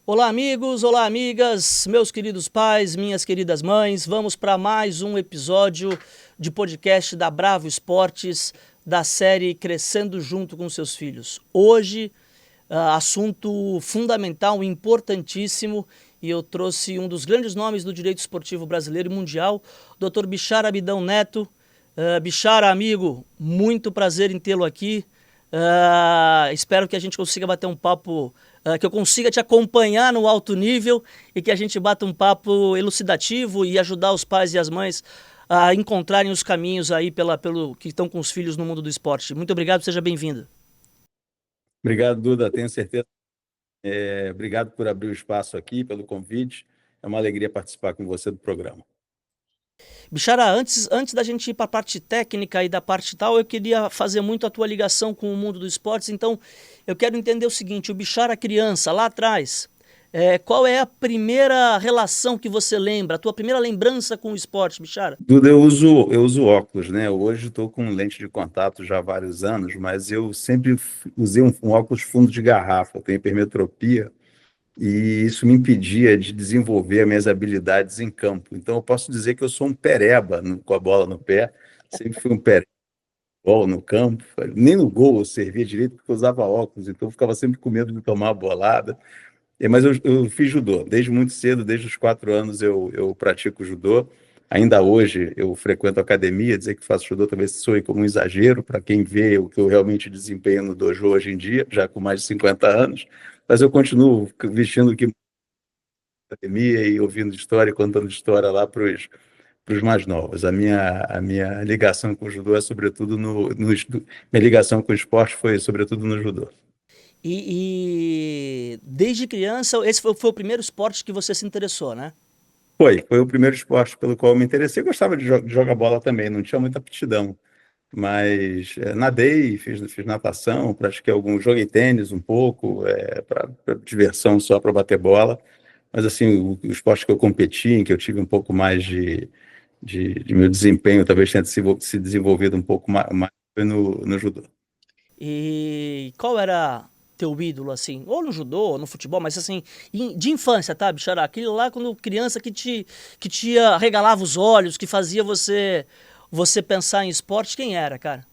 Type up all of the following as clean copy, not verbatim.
Olá, amigos, olá, amigas, meus queridos pais, minhas queridas mães. Vamos para mais um episódio de podcast da Bravo Esportes, da série Crescendo Junto com Seus Filhos. Hoje, assunto fundamental, importantíssimo, e eu trouxe um dos grandes nomes do direito esportivo brasileiro e mundial, Dr. Bichara Abidão Neto. Bichara, amigo, muito prazer em tê-lo aqui. Espero que a gente consiga bater um papo, que eu consiga te acompanhar no alto nível e que a gente bata um papo elucidativo e ajudar os pais e as mães a encontrarem os caminhos aí pelo que estão com os filhos no mundo do esporte. Muito obrigado, seja bem-vindo. Obrigado, Duda. Tenho certeza. Obrigado por abrir o espaço aqui, pelo convite. É uma alegria participar com você do programa. Bichara, antes da gente ir para a parte técnica e da parte tal, eu queria fazer muito a tua ligação com o mundo dos esportes. Então, eu quero entender o seguinte: o Bichara criança, lá atrás, qual é a primeira relação que você lembra, a tua primeira lembrança com o esporte, Bichara? Duda, eu uso óculos, né? Hoje estou com lente de contato já há vários anos, mas eu sempre usei um óculos fundo de garrafa. Eu tenho hipermetropia e isso me impedia de desenvolver as minhas habilidades em campo. Então, eu posso dizer que eu sou um pereba com a bola no pé. Sempre fui um pereba no campo. Nem no gol eu servia direito porque eu usava óculos, então eu ficava sempre com medo de tomar a bolada. Mas eu fiz judô desde muito cedo, desde os 4 anos eu pratico judô. Ainda hoje eu frequento academia. Dizer que faço judô talvez soe como um exagero para quem vê o que eu realmente desempenho no dojo hoje em dia, já com mais de 50 anos. Mas eu continuo vestindo o que academia e ouvindo história e contando história lá para os mais novos. A minha ligação com o judô é sobretudo minha ligação com o esporte foi sobretudo no judô. E desde criança, esse foi o primeiro esporte que você se interessou, né? Foi o primeiro esporte pelo qual eu me interessei. Eu gostava de jogar bola também, não tinha muita aptidão, mas nadei, fiz natação, pratiquei joguei tênis um pouco, para diversão, só para bater bola. Mas assim, o esporte que eu competi, em que eu tive um pouco mais de meu desempenho, talvez tenha se desenvolvido um pouco mais foi no judô. E qual era teu ídolo, assim? Ou no judô, ou no futebol, mas assim, de infância, tá, Bichara? Aquele lá quando criança que te regalava os olhos, que fazia você pensar em esporte, quem era, cara?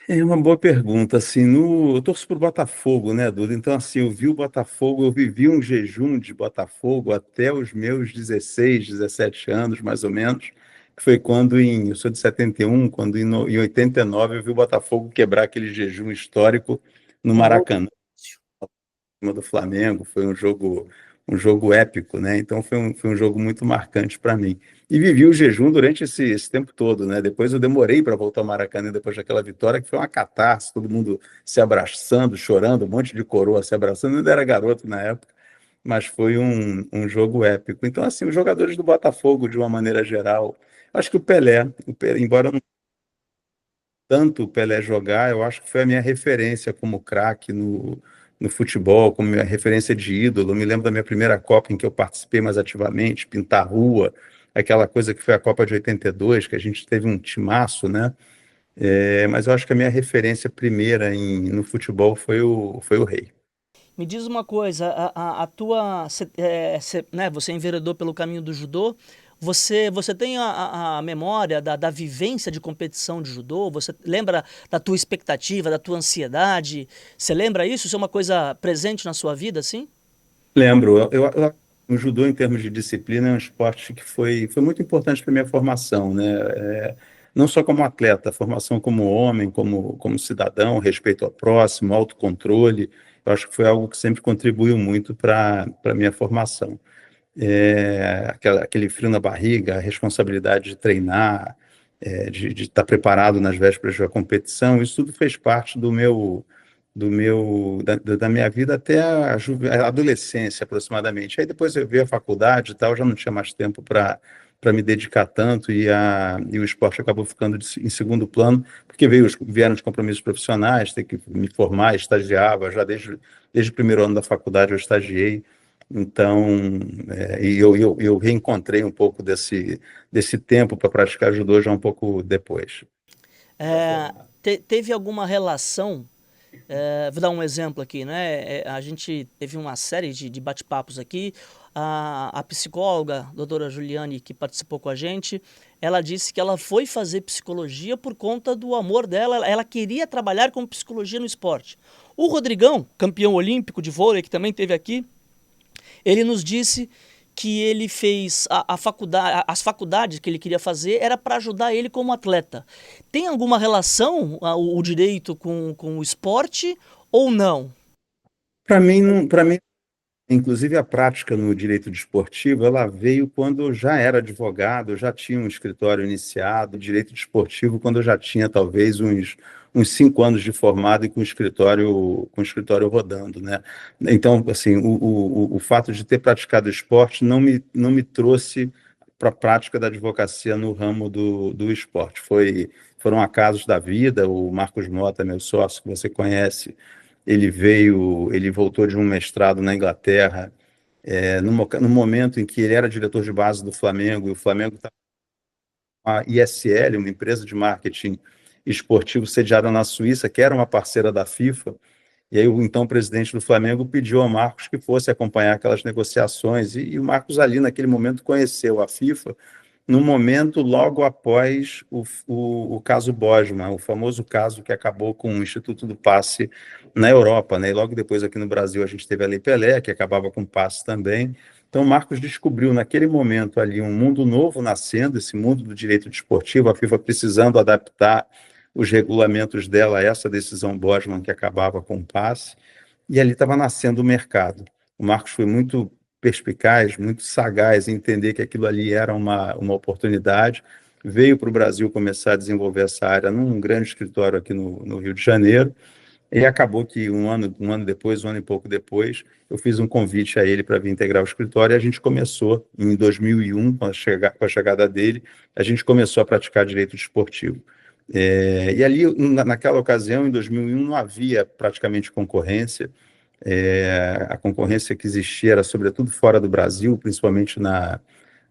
É uma boa pergunta, assim, eu torço pro Botafogo, né, Duda? Então, assim, eu vi o Botafogo, eu vivi um jejum de Botafogo até os meus 16, 17 anos, mais ou menos, que foi quando, eu sou de 71, quando em 89 eu vi o Botafogo quebrar aquele jejum histórico no Com gol do Maracanã, cima do Flamengo. Foi um jogo épico, né? Então foi um jogo muito marcante para mim. E vivi o jejum durante esse tempo todo, né? Depois eu demorei para voltar ao Maracanã depois daquela vitória, que foi uma catarse, todo mundo se abraçando, chorando, um monte de coroa se abraçando. Eu ainda era garoto na época, mas foi um jogo épico. Então, assim, os jogadores do Botafogo, de uma maneira geral, acho que o Pelé, embora não tanto o Pelé jogar, eu acho que foi a minha referência como craque no futebol, como minha referência de ídolo. Eu me lembro da minha primeira Copa em que eu participei mais ativamente, pintar rua, aquela coisa que foi a Copa de 82, que a gente teve um timaço, né? Mas eu acho que a minha referência primeira no futebol foi o Rei. Me diz uma coisa, a tua, né, você enveredou pelo caminho do judô, você tem a memória da vivência de competição de judô? Você lembra da tua expectativa, da tua ansiedade? Você lembra isso? Isso é uma coisa presente na sua vida, assim? Lembro, o judô, em termos de disciplina, é um esporte que foi muito importante para a minha formação, né? Não só como atleta, formação como homem, como cidadão, respeito ao próximo, autocontrole. Eu acho que foi algo que sempre contribuiu muito para a minha formação. Aquele frio na barriga, a responsabilidade de treinar, de estar preparado nas vésperas da competição, isso tudo fez parte da minha vida até a adolescência, aproximadamente. Aí depois eu vi a faculdade e tal, já não tinha mais tempo para me dedicar tanto e o esporte acabou ficando em segundo plano, porque vieram os compromissos profissionais, ter que me formar, estagiava, já desde o primeiro ano da faculdade eu estagiei. Então, eu reencontrei um pouco desse tempo para praticar judô já um pouco depois. Teve alguma relação Vou dar um exemplo aqui, né? A gente teve uma série de bate-papos aqui. A psicóloga, doutora Juliane, que participou com a gente, ela disse que ela foi fazer psicologia por conta do amor dela. Ela queria trabalhar com psicologia no esporte. O Rodrigão, campeão olímpico de vôlei, que também teve aqui, ele nos disse que ele fez a faculdade, as faculdades que ele queria fazer era para ajudar ele como atleta. Tem alguma relação o direito com o esporte ou não? Para mim, não, para mim, inclusive a prática no direito desportivo, ela veio quando eu já era advogado, eu já tinha um escritório iniciado, direito desportivo, quando eu já tinha talvez uns 5 anos de formado e com o escritório rodando, né? Então, assim, o fato de ter praticado esporte não me trouxe para a prática da advocacia no ramo do esporte. Foram acasos da vida. O Marcos Mota, meu sócio, que você conhece, ele voltou de um mestrado na Inglaterra, no momento em que ele era diretor de base do Flamengo, e o Flamengo estava com a ISL, uma empresa de marketing esportivo sediada na Suíça, que era uma parceira da FIFA, e aí o então presidente do Flamengo pediu ao Marcos que fosse acompanhar aquelas negociações, e o Marcos ali naquele momento conheceu a FIFA, no momento logo após o caso Bosman, o famoso caso que acabou com o Instituto do Passe na Europa, né? E logo depois aqui no Brasil a gente teve a Lei Pelé, que acabava com o passe também. Então, Marcos descobriu naquele momento ali um mundo novo nascendo, esse mundo do direito desportivo, a FIFA precisando adaptar os regulamentos dela a essa decisão Bosman que acabava com o passe, e ali estava nascendo o mercado. O Marcos foi muito perspicaz, muito sagaz em entender que aquilo ali era uma oportunidade, veio para o Brasil começar a desenvolver essa área num grande escritório aqui no Rio de Janeiro, e acabou que um ano depois, um ano e pouco depois, eu fiz um convite a ele para vir integrar o escritório, e a gente começou, em 2001, com a chegada dele, a gente começou a praticar direito desportivo. E ali, naquela ocasião, em 2001, não havia praticamente concorrência. A concorrência que existia era sobretudo fora do Brasil, principalmente na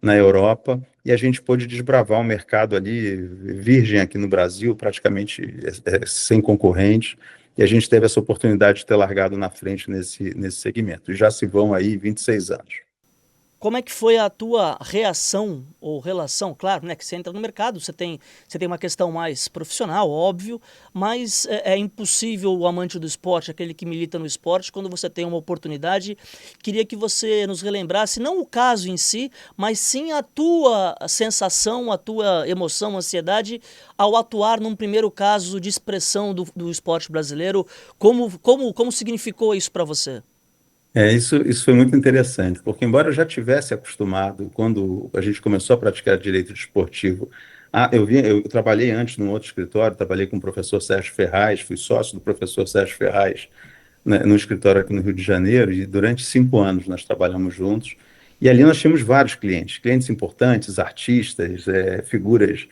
Europa, e a gente pôde desbravar um mercado ali virgem aqui no Brasil, praticamente sem concorrentes, e a gente teve essa oportunidade de ter largado na frente nesse segmento. E já se vão aí 26 anos. Como é que foi a tua reação ou relação? Claro, né, que você entra no mercado, você tem uma questão mais profissional, óbvio, mas é impossível o amante do esporte, aquele que milita no esporte, quando você tem uma oportunidade. Queria que você nos relembrasse, não o caso em si, mas sim a tua sensação, a tua emoção, ansiedade ao atuar num primeiro caso de expressão do esporte brasileiro. Como significou isso para você? Isso foi muito interessante, porque embora eu já tivesse acostumado, quando a gente começou a praticar direito desportivo, eu trabalhei antes num outro escritório, trabalhei com o professor Sérgio Ferraz, fui sócio do professor Sérgio Ferraz, né, no escritório aqui no Rio de Janeiro, e durante 5 anos nós trabalhamos juntos, e ali nós tínhamos vários clientes importantes, artistas, figuras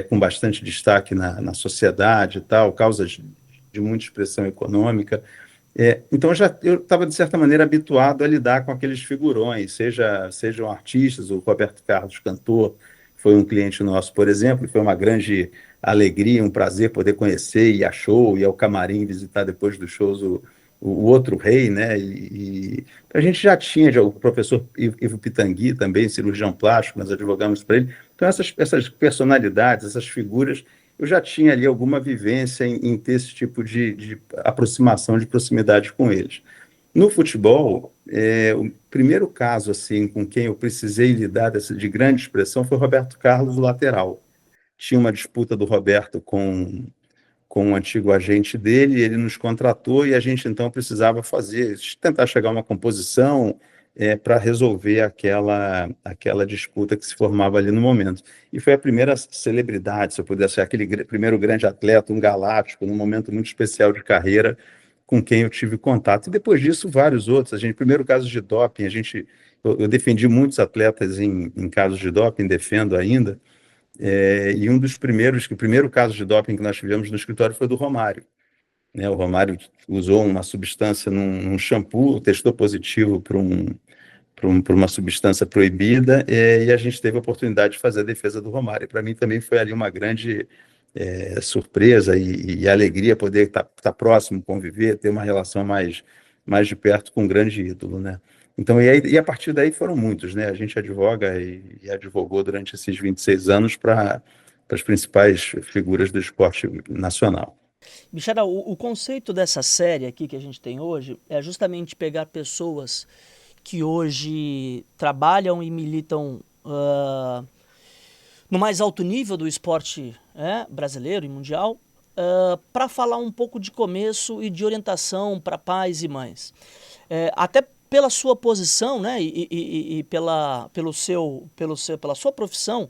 com bastante destaque na sociedade e tal, causas de muita expressão econômica. Então eu estava, de certa maneira, habituado a lidar com aqueles figurões, sejam artistas, o Roberto Carlos, cantor, foi um cliente nosso, por exemplo, e foi uma grande alegria, um prazer poder conhecer, ir a show, ir ao camarim, visitar depois dos shows o outro rei, né? E a gente já tinha o professor Ivo Pitangui também, cirurgião plástico, nós advogamos para ele. Então essas personalidades, essas figuras, eu já tinha ali alguma vivência em ter esse tipo de aproximação, de proximidade com eles. No futebol, o primeiro caso assim com quem eu precisei lidar de grande expressão foi o Roberto Carlos, o lateral. Tinha uma disputa do Roberto com um antigo agente dele, ele nos contratou e a gente então precisava tentar chegar a uma composição para resolver aquela disputa que se formava ali no momento. E foi a primeira celebridade, se eu pudesse ser aquele primeiro grande atleta, um galáctico, num momento muito especial de carreira, com quem eu tive contato. E depois disso, vários outros. Primeiro caso de doping, eu defendi muitos atletas em casos de doping, defendo ainda, e um dos primeiros, o primeiro caso de doping que nós tivemos no escritório foi do Romário, né? O Romário usou uma substância num shampoo, testou positivo para uma substância proibida, e a gente teve a oportunidade de fazer a defesa do Romário. Para mim também foi ali surpresa e alegria poder estar próximo, conviver, ter uma relação mais de perto com um grande ídolo, né? Então, e a partir daí foram muitos, né? A gente advoga e advogou durante esses 26 anos para as principais figuras do esporte nacional. Bichara, o conceito dessa série aqui que a gente tem hoje é justamente pegar pessoas que hoje trabalham e militam no mais alto nível do esporte brasileiro e mundial, para falar um pouco de começo e de orientação para pais e mães. Até pela sua posição, né, e pela sua profissão,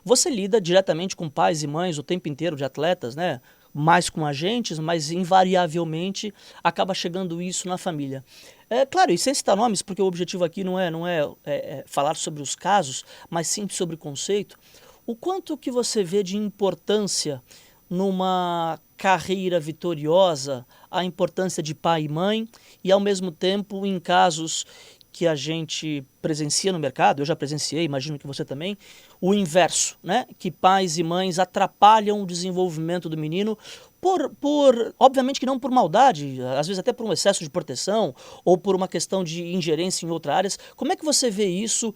você lida diretamente com pais e mães o tempo inteiro de atletas, né? Mais com agentes, mas invariavelmente acaba chegando isso na família. Claro, e sem citar nomes, porque o objetivo aqui não é falar sobre os casos, mas sim sobre o conceito. O quanto que você vê de importância numa carreira vitoriosa, a importância de pai e mãe, e ao mesmo tempo em casos que a gente presencia no mercado, eu já presenciei, imagino que você também, o inverso, né? Que pais e mães atrapalham o desenvolvimento do menino obviamente que não por maldade, às vezes até por um excesso de proteção ou por uma questão de ingerência em outras áreas. Como é que você vê isso,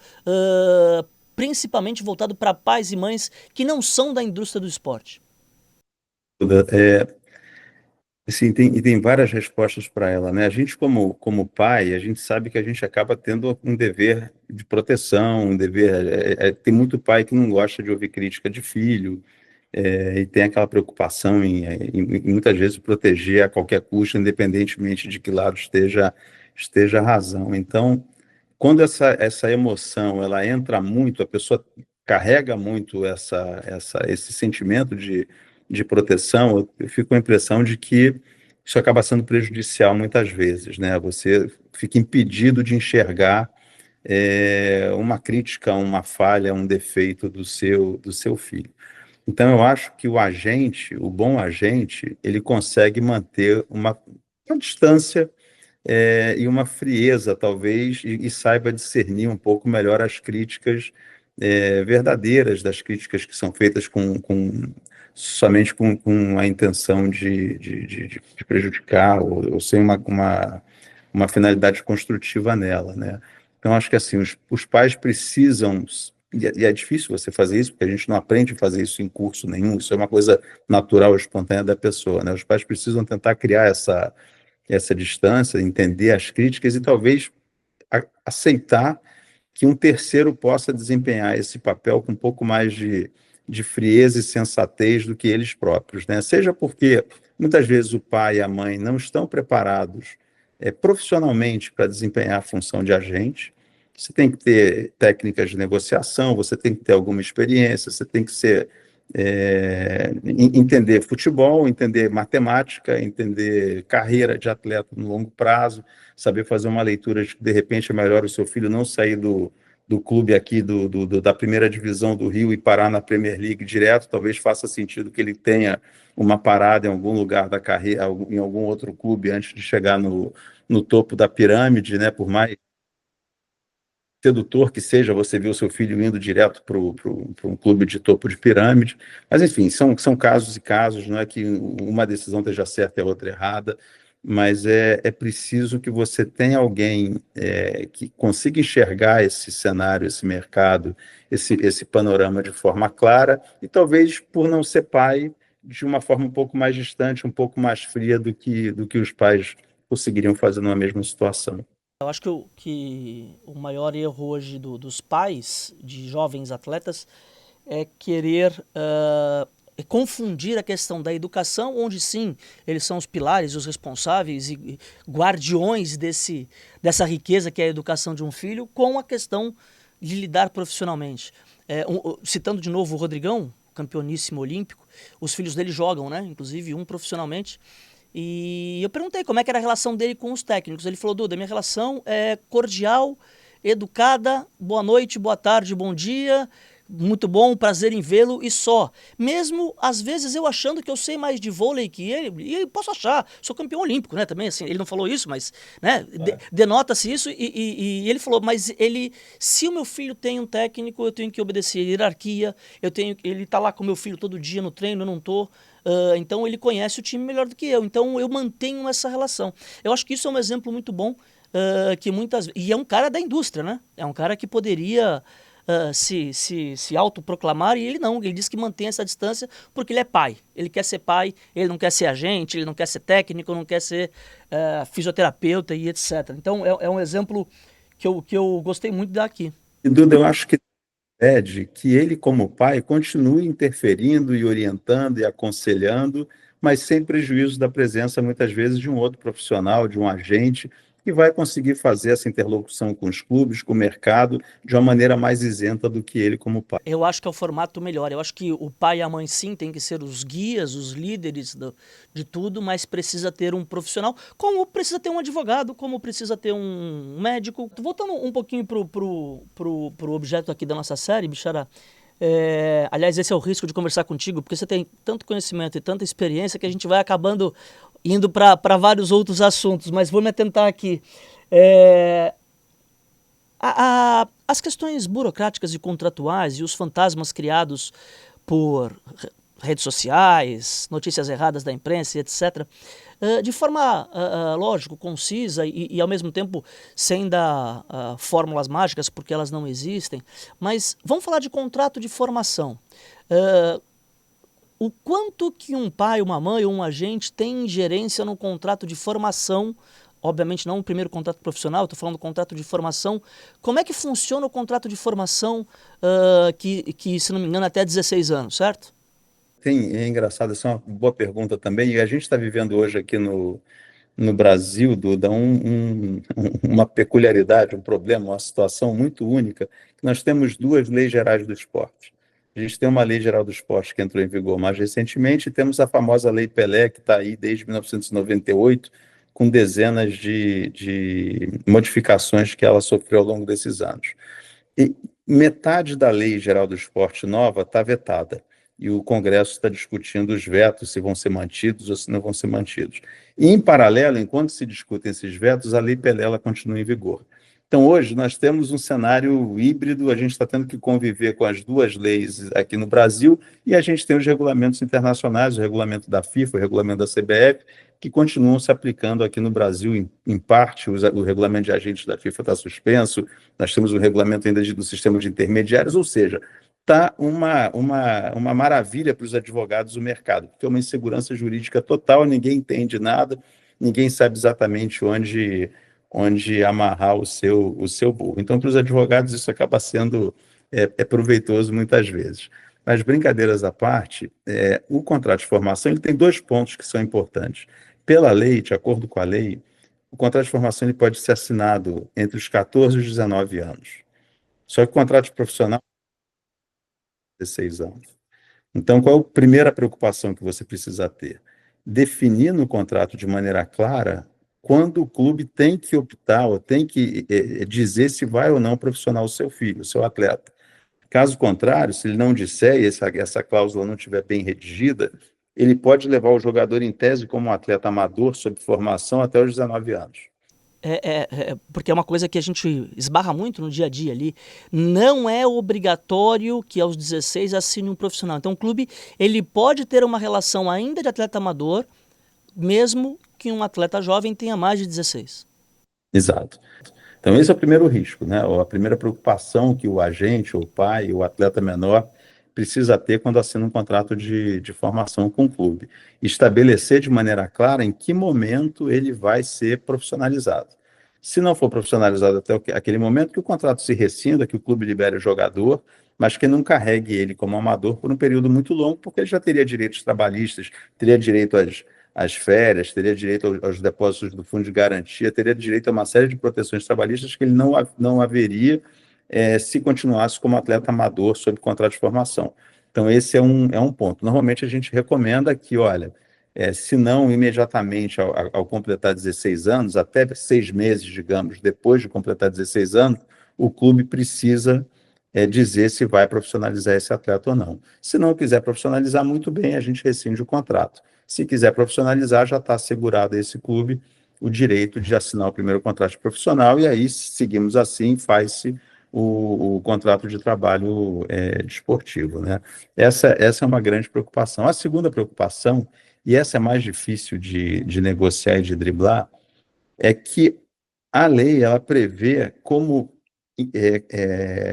principalmente voltado para pais e mães que não são da indústria do esporte? É, Sim, tem várias respostas para ela, né? A gente, como pai, a gente sabe que a gente acaba tendo um dever de proteção, um dever. Tem muito pai que não gosta de ouvir crítica de filho, e tem aquela preocupação em muitas vezes proteger a qualquer custo, independentemente de que lado esteja a razão. Então, quando essa emoção ela entra muito, a pessoa carrega muito esse sentimento de proteção, eu fico com a impressão de que isso acaba sendo prejudicial muitas vezes, né? Você fica impedido de enxergar uma crítica, uma falha, um defeito do seu filho. Então, eu acho que o bom agente, ele consegue manter uma distância e uma frieza, talvez, e saiba discernir um pouco melhor as críticas verdadeiras das críticas que são feitas somente com a intenção de prejudicar ou sem uma finalidade construtiva nela, né? Então, acho que assim, os pais precisam, e é difícil você fazer isso, porque a gente não aprende a fazer isso em curso nenhum, isso é uma coisa natural, espontânea da pessoa, né? Os pais precisam tentar criar essa distância, entender as críticas e talvez aceitar que um terceiro possa desempenhar esse papel com um pouco mais de frieza e sensatez do que eles próprios, né? Seja porque muitas vezes o pai e a mãe não estão preparados profissionalmente para desempenhar a função de agente. Você tem que ter técnicas de negociação, você tem que ter alguma experiência, você tem que entender futebol, entender matemática, entender carreira de atleta no longo prazo, saber fazer uma leitura de que, de repente, é melhor o seu filho não sair do clube aqui da primeira divisão do Rio e parar na Premier League direto, talvez faça sentido que ele tenha uma parada em algum lugar da carreira, em algum outro clube antes de chegar no topo da pirâmide, né? Por mais sedutor que seja você ver o seu filho indo direto para um clube de topo de pirâmide. Mas, enfim, são casos e casos, não é que uma decisão esteja certa e a outra errada, mas é preciso que você tenha alguém que consiga enxergar esse cenário, esse mercado, esse panorama de forma clara, e talvez, por não ser pai, de uma forma um pouco mais distante, um pouco mais fria do que os pais conseguiriam fazer numa mesma situação. Eu acho que o maior erro hoje dos pais de jovens atletas é querer confundir a questão da educação, onde sim, eles são os pilares, os responsáveis e guardiões dessa riqueza que é a educação de um filho, com a questão de lidar profissionalmente. Citando de novo o Rodrigão, campeoníssimo olímpico, os filhos dele jogam, né? Inclusive um profissionalmente. E eu perguntei como é que era a relação dele com os técnicos. Ele falou: Duda, minha relação é cordial, educada, boa noite, boa tarde, bom dia. muito bom, prazer em vê-lo e só. Mesmo, às vezes, eu achando que eu sei mais de vôlei que ele, e eu posso achar, sou campeão olímpico, né, também, assim, ele não falou isso, mas, né, denota-se isso, e ele falou, mas ele, se o meu filho tem um técnico, eu tenho que obedecer a hierarquia, ele tá lá com o meu filho todo dia no treino, eu não tô, então ele conhece o time melhor do que eu, então eu mantenho essa relação. Eu acho que isso é um exemplo muito bom, que muitas e é um cara da indústria, né? É um cara que poderia se autoproclamar e ele não. Ele diz que mantém essa distância porque ele é pai. Ele quer ser pai, ele não quer ser agente, ele não quer ser técnico, não quer ser fisioterapeuta e etc. Então é um exemplo que eu gostei muito de dar aqui. E Duda, eu acho que pede que ele, como pai, continue interferindo e orientando e aconselhando, mas sem prejuízo da presença, muitas vezes, de um outro profissional, de um agente, que vai conseguir fazer essa interlocução com os clubes, com o mercado, de uma maneira mais isenta do que ele como pai. Eu acho que é o formato melhor. Eu acho que o pai e a mãe, sim, tem que ser os guias, os líderes de tudo, mas precisa ter um profissional, como precisa ter um advogado, como precisa ter um médico. Voltando um pouquinho pro objeto aqui da nossa série, Bichara, aliás, esse é o risco de conversar contigo, porque você tem tanto conhecimento e tanta experiência que a gente vai acabando indo para vários outros assuntos, mas vou me atentar aqui. É, as questões burocráticas e contratuais e os fantasmas criados por redes sociais, notícias erradas da imprensa, etc., de forma, lógico, concisa e, ao mesmo tempo sem dar fórmulas mágicas, porque elas não existem. Mas vamos falar de contrato de formação. O quanto que um pai, uma mãe ou um agente tem ingerência no contrato de formação, obviamente não o primeiro contrato profissional, estou falando do contrato de formação. Como é que funciona o contrato de formação que, se não me engano, é até 16 anos, certo? É engraçado, essa é uma boa pergunta também, e a gente está vivendo hoje aqui no Brasil, Duda, uma peculiaridade, um problema, uma situação muito única, que nós temos duas leis gerais do esporte. A gente tem uma lei geral do esporte que entrou em vigor mais recentemente, e temos a famosa Lei Pelé, que está aí desde 1998, com dezenas de modificações que ela sofreu ao longo desses anos. E metade da Lei Geral do Esporte nova está vetada. E o Congresso está discutindo os vetos, se vão ser mantidos ou se não vão ser mantidos. E, em paralelo, enquanto se discutem esses vetos, a Lei Pelé continua em vigor. Então, hoje, nós temos um cenário híbrido, a gente está tendo que conviver com as duas leis aqui no Brasil, e a gente tem os regulamentos internacionais, o regulamento da FIFA, o regulamento da CBF, que continuam se aplicando aqui no Brasil, em parte, o regulamento de agentes da FIFA está suspenso, nós temos o regulamento ainda do sistema de intermediários, ou seja, está uma maravilha para os advogados do mercado, porque é uma insegurança jurídica total, ninguém entende nada, ninguém sabe exatamente onde amarrar o seu burro. Então, para os advogados, isso acaba sendo proveitoso muitas vezes. Mas, brincadeiras à parte, o contrato de formação ele tem dois pontos que são importantes. Pela lei, de acordo com a lei, o contrato de formação ele pode ser assinado entre os 14 e os 19 anos. Só que o contrato de profissional 16 anos. Então, qual é a primeira preocupação que você precisa ter? Definir no contrato de maneira clara quando o clube tem que optar ou tem que dizer se vai ou não profissional o seu filho, o seu atleta. Caso contrário, se ele não disser e essa cláusula não estiver bem redigida, ele pode levar o jogador em tese como um atleta amador sob formação até os 19 anos. Porque é uma coisa que a gente esbarra muito no dia a dia ali. Não é obrigatório que aos 16 assine um profissional. Então o clube ele pode ter uma relação ainda de atleta amador, mesmo que um atleta jovem tenha mais de 16. Exato. Então, esse é o primeiro risco, né? Ou a primeira preocupação que o agente, o pai, o atleta menor precisa ter quando assina um contrato de formação com o clube. Estabelecer de maneira clara em que momento ele vai ser profissionalizado. Se não for profissionalizado até aquele momento, que o contrato se rescinda, que o clube libere o jogador, mas que não carregue ele como amador por um período muito longo, porque ele já teria direitos trabalhistas, teria direito às férias, teria direito aos depósitos do fundo de garantia, teria direito a uma série de proteções trabalhistas que ele não haveria se continuasse como atleta amador sob contrato de formação. Então, esse é um ponto. Normalmente, a gente recomenda que, olha, se não imediatamente ao completar 16 anos, até 6 meses, digamos, depois de completar 16 anos, o clube precisa dizer se vai profissionalizar esse atleta ou não. Se não quiser profissionalizar, muito bem, a gente rescinde o contrato. Se quiser profissionalizar, já está assegurado a esse clube o direito de assinar o primeiro contrato profissional, e aí seguimos assim, faz-se o contrato de trabalho desportivo, né? Essa é uma grande preocupação. A segunda preocupação, e essa é mais difícil de negociar e de driblar, é que a lei ela prevê como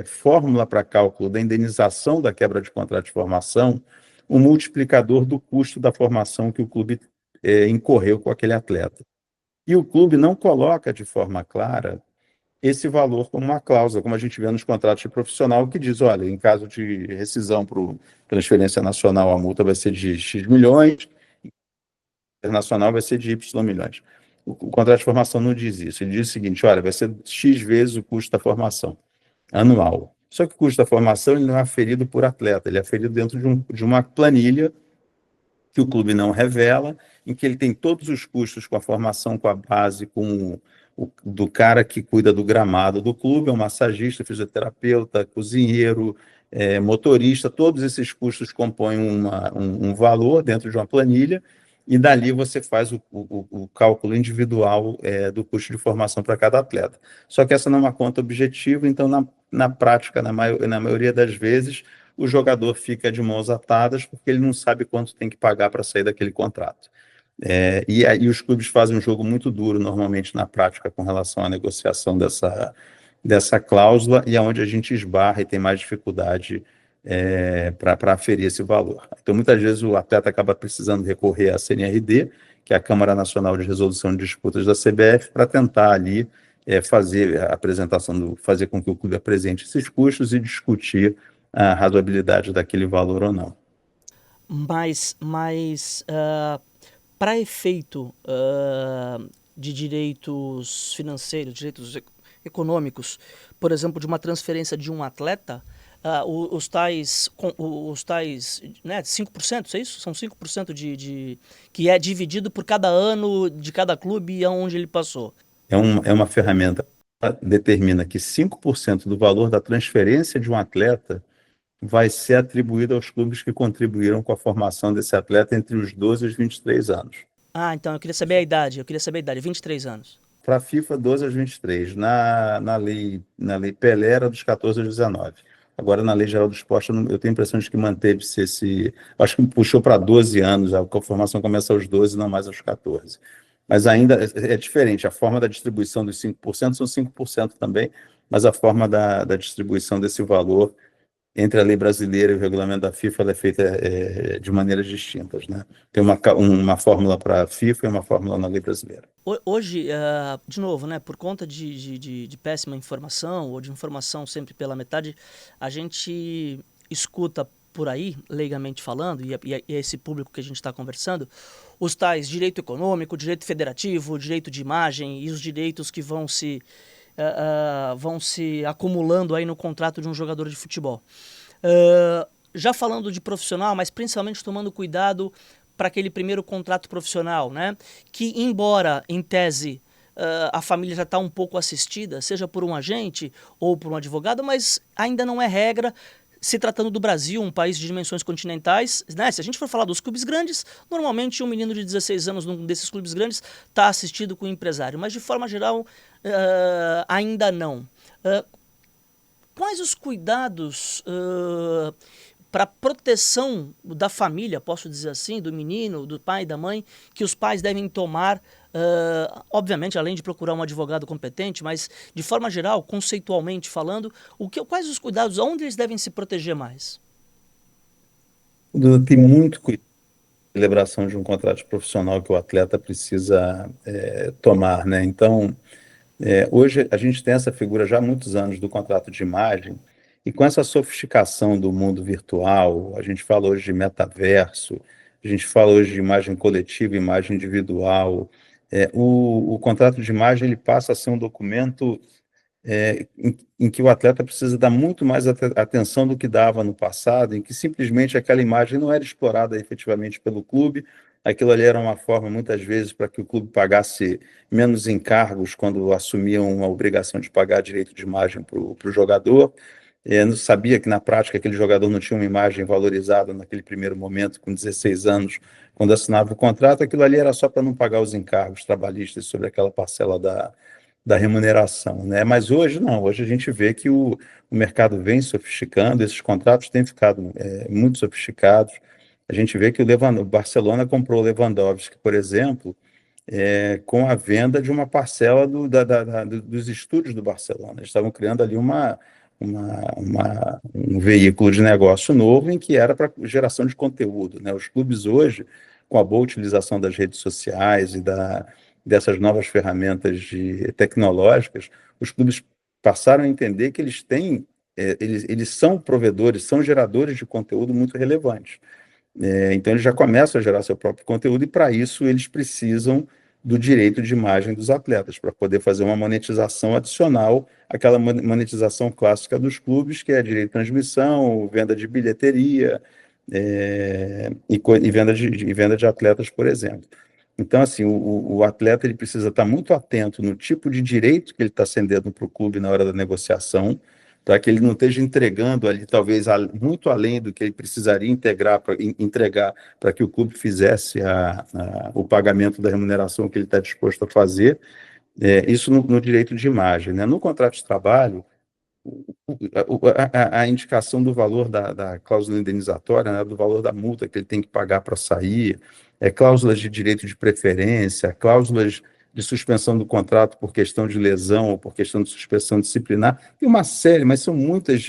fórmula para cálculo da indenização da quebra de contrato de formação um multiplicador do custo da formação que o clube incorreu com aquele atleta. E o clube não coloca de forma clara esse valor como uma cláusula, como a gente vê nos contratos de profissional, que diz, olha, em caso de rescisão para transferência nacional, a multa vai ser de X milhões, internacional vai ser de Y milhões. O contrato de formação não diz isso. Ele diz o seguinte, olha, vai ser X vezes o custo da formação anual. Só que o custo da formação ele não é aferido por atleta, ele é aferido dentro de uma planilha que o clube não revela, em que ele tem todos os custos com a formação, com a base, do cara que cuida do gramado do clube, é um massagista, fisioterapeuta, cozinheiro, motorista, todos esses custos compõem um valor dentro de uma planilha, e dali você faz o cálculo individual do custo de formação para cada atleta. Só que essa não é uma conta objetiva, então, na prática, na maioria das vezes, o jogador fica de mãos atadas porque ele não sabe quanto tem que pagar para sair daquele contrato. E aí os clubes fazem um jogo muito duro, normalmente, na prática, com relação à negociação dessa cláusula, e é onde a gente esbarra e tem mais dificuldade para aferir esse valor. Então, muitas vezes, o atleta acaba precisando recorrer à CNRD, que é a Câmara Nacional de Resolução de Disputas da CBF, para tentar ali fazer a apresentação, fazer com que o clube apresente esses custos e discutir a razoabilidade daquele valor ou não. Mas para efeito de direitos financeiros, direitos econômicos, por exemplo, de uma transferência de um atleta, os tais, né, 5%, é isso? São 5% que é dividido por cada ano de cada clube e aonde ele passou. É uma ferramenta que determina que 5% do valor da transferência de um atleta vai ser atribuído aos clubes que contribuíram com a formação desse atleta entre os 12 e os 23 anos. Então eu queria saber a idade, 23 anos. Para a FIFA, 12 aos 23. Na lei Pelé era dos 14 aos 19. Agora, na Lei Geral do Esporte, eu tenho a impressão de que manteve-se esse... Acho que puxou para 12 anos, a formação começa aos 12, não mais aos 14. Mas ainda é diferente, a forma da distribuição dos 5% são 5% também, mas a forma da distribuição desse valor entre a lei brasileira e o regulamento da FIFA, ela é feita de maneiras distintas, né? Tem uma fórmula para a FIFA e uma fórmula na lei brasileira. Hoje, de novo, né, por conta de péssima informação ou de informação sempre pela metade, a gente escuta por aí, leigamente falando, e é esse público que a gente está conversando, os tais direito econômico, direito federativo, direito de imagem e os direitos que vão se acumulando aí no contrato de um jogador de futebol. Já falando de profissional, mas principalmente tomando cuidado para aquele primeiro contrato profissional, né? Que, embora, em tese, a família já está um pouco assistida, seja por um agente ou por um advogado, mas ainda não é regra, se tratando do Brasil, um país de dimensões continentais, né? Se a gente for falar dos clubes grandes, normalmente um menino de 16 anos num desses clubes grandes está assistido com um empresário, mas de forma geral ainda não. Quais os cuidados para proteção da família, posso dizer assim, do menino, do pai e da mãe, que os pais devem tomar, obviamente, além de procurar um advogado competente, mas de forma geral, conceitualmente falando, quais os cuidados, aonde eles devem se proteger mais? Tem muito cuidado na celebração de um contrato profissional que o atleta precisa tomar, né? Então, hoje a gente tem essa figura já há muitos anos do contrato de imagem, e com essa sofisticação do mundo virtual, a gente fala hoje de metaverso, a gente fala hoje de imagem coletiva, imagem individual, o contrato de imagem ele passa a ser um documento em que o atleta precisa dar muito mais atenção do que dava no passado, em que simplesmente aquela imagem não era explorada efetivamente pelo clube, aquilo ali era uma forma, muitas vezes, para que o clube pagasse menos encargos quando assumiam a obrigação de pagar direito de imagem para o jogador. não sabia que na prática aquele jogador não tinha uma imagem valorizada naquele primeiro momento, com 16 anos, quando assinava o contrato, aquilo ali era só para não pagar os encargos trabalhistas sobre aquela parcela da remuneração, né? Mas hoje não, hoje a gente vê que o mercado vem sofisticando, esses contratos têm ficado muito sofisticados. A gente vê que o Barcelona comprou o Lewandowski, por exemplo, com a venda de uma parcela dos estúdios do Barcelona. Eles estavam criando ali um veículo de negócio novo em que era para geração de conteúdo, né? Os clubes hoje, com a boa utilização das redes sociais dessas novas ferramentas tecnológicas, os clubes passaram a entender que eles são provedores, são geradores de conteúdo muito relevantes. Então, eles já começam a gerar seu próprio conteúdo e, para isso, eles precisam do direito de imagem dos atletas, para poder fazer uma monetização adicional àquela monetização clássica dos clubes, que é direito de transmissão, venda de bilheteria e venda de atletas, por exemplo. Então, assim, o atleta ele precisa estar muito atento no tipo de direito que ele está cedendo para o clube na hora da negociação, para que ele não esteja entregando ali, talvez, muito além do que ele precisaria entregar para que o clube fizesse o pagamento da remuneração que ele está disposto a fazer, isso no direito de imagem, né? No contrato de trabalho, a indicação do valor da cláusula indenizatória, né, do valor da multa que ele tem que pagar para sair, cláusulas de direito de preferência, cláusulas de suspensão do contrato por questão de lesão ou por questão de suspensão disciplinar, tem uma série, mas são muitos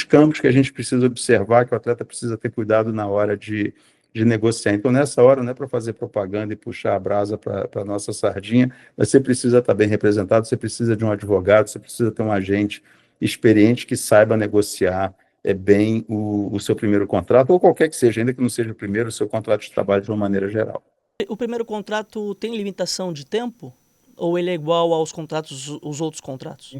campos que a gente precisa observar, que o atleta precisa ter cuidado na hora de negociar. Então, nessa hora, não é para fazer propaganda e puxar a brasa para a nossa sardinha, mas você precisa estar bem representado, você precisa de um advogado, você precisa ter um agente experiente que saiba negociar bem o seu primeiro contrato, ou qualquer que seja, ainda que não seja o primeiro, o seu contrato de trabalho de uma maneira geral. O primeiro contrato tem limitação de tempo? Ou ele é igual aos contratos, os outros contratos?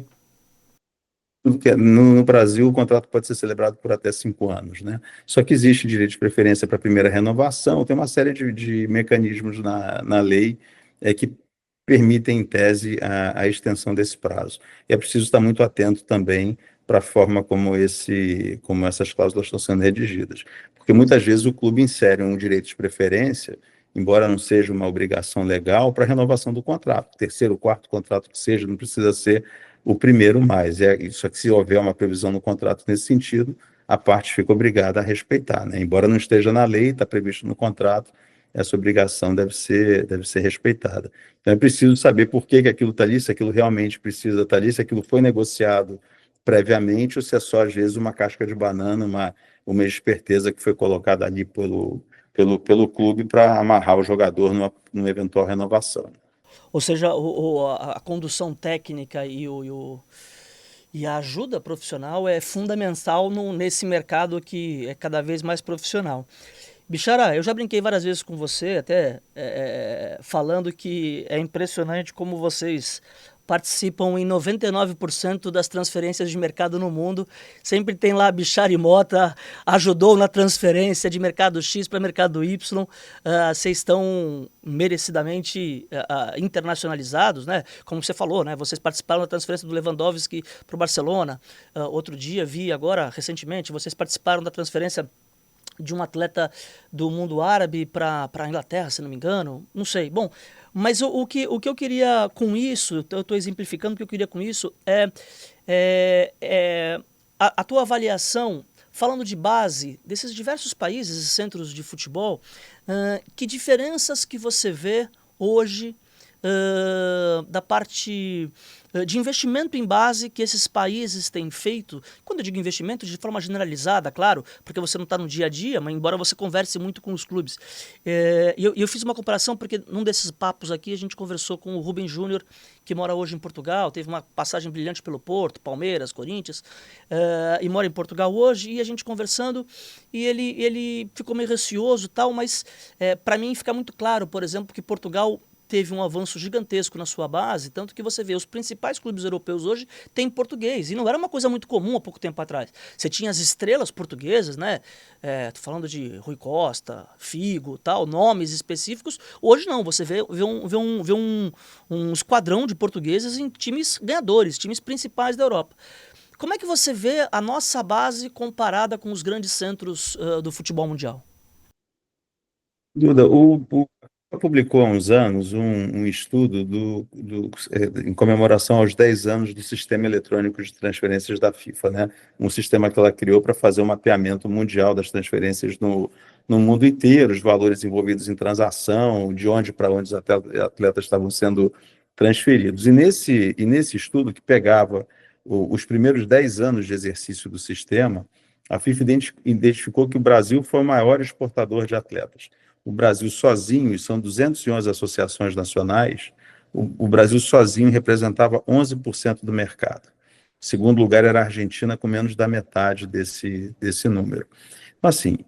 No Brasil, o contrato pode ser celebrado por até 5 anos, né? Só que existe direito de preferência para a primeira renovação, tem uma série de mecanismos na lei que permitem, em tese, a extensão desse prazo. E é preciso estar muito atento também para a forma como essas cláusulas estão sendo redigidas. Porque muitas vezes o clube insere um direito de preferência, embora não seja uma obrigação legal, para a renovação do contrato. Terceiro, quarto contrato que seja, não precisa ser o primeiro mais. Só que se houver uma previsão no contrato nesse sentido, a parte fica obrigada a respeitar, né? Embora não esteja na lei, está previsto no contrato, essa obrigação deve ser respeitada. Então é preciso saber por que aquilo está ali, se aquilo realmente precisa estar ali, se aquilo foi negociado previamente ou se é só, às vezes, uma casca de banana, uma esperteza que foi colocada ali pelo clube para amarrar o jogador numa eventual renovação. Ou seja, a condução técnica e a ajuda profissional é fundamental nesse mercado que é cada vez mais profissional. Bichara, eu já brinquei várias vezes com você, até falando que é impressionante como vocês participam em 99% das transferências de mercado no mundo. Sempre tem lá Bichara e Mota, ajudou na transferência de mercado X para mercado Y. Vocês estão merecidamente internacionalizados, né? Como você falou, né? Vocês participaram da transferência do Lewandowski para o Barcelona. Outro dia vi agora, recentemente, vocês participaram da transferência de um atleta do mundo árabe para a Inglaterra, se não me engano, não sei. Bom, mas o que eu queria com isso, eu estou exemplificando, o que eu queria com isso a tua avaliação, falando de base, desses diversos países e centros de futebol, que diferenças que você vê hoje da parte de investimento em base que esses países têm feito? Quando eu digo investimento, de forma generalizada, claro, porque você não está no dia a dia, mas embora você converse muito com os clubes. Eu fiz uma comparação porque num desses papos aqui a gente conversou com o Rubem Júnior, que mora hoje em Portugal, teve uma passagem brilhante pelo Porto, Palmeiras, Corinthians, e mora em Portugal hoje, e a gente conversando, e ele ficou meio receoso e tal, mas para mim fica muito claro, por exemplo, que Portugal teve um avanço gigantesco na sua base, tanto que você vê os principais clubes europeus hoje têm português, e não era uma coisa muito comum há pouco tempo atrás. Você tinha as estrelas portuguesas, né? Tô falando de Rui Costa, Figo, tal, nomes específicos. Hoje não, você vê um esquadrão de portugueses em times ganhadores, times principais da Europa. Como é que você vê a nossa base comparada com os grandes centros do futebol mundial? Duda, o publicou há uns anos um estudo em comemoração aos 10 anos do Sistema Eletrônico de Transferências da FIFA, né? Um sistema que ela criou para fazer um mapeamento mundial das transferências no mundo inteiro, os valores envolvidos em transação, de onde para onde os atletas estavam sendo transferidos. E nesse estudo, que pegava os primeiros 10 anos de exercício do sistema, a FIFA identificou que o Brasil foi o maior exportador de atletas. O Brasil sozinho, e são 211 associações nacionais, o Brasil sozinho representava 11% do mercado. O segundo lugar era a Argentina, com menos da metade desse número. Então, assim,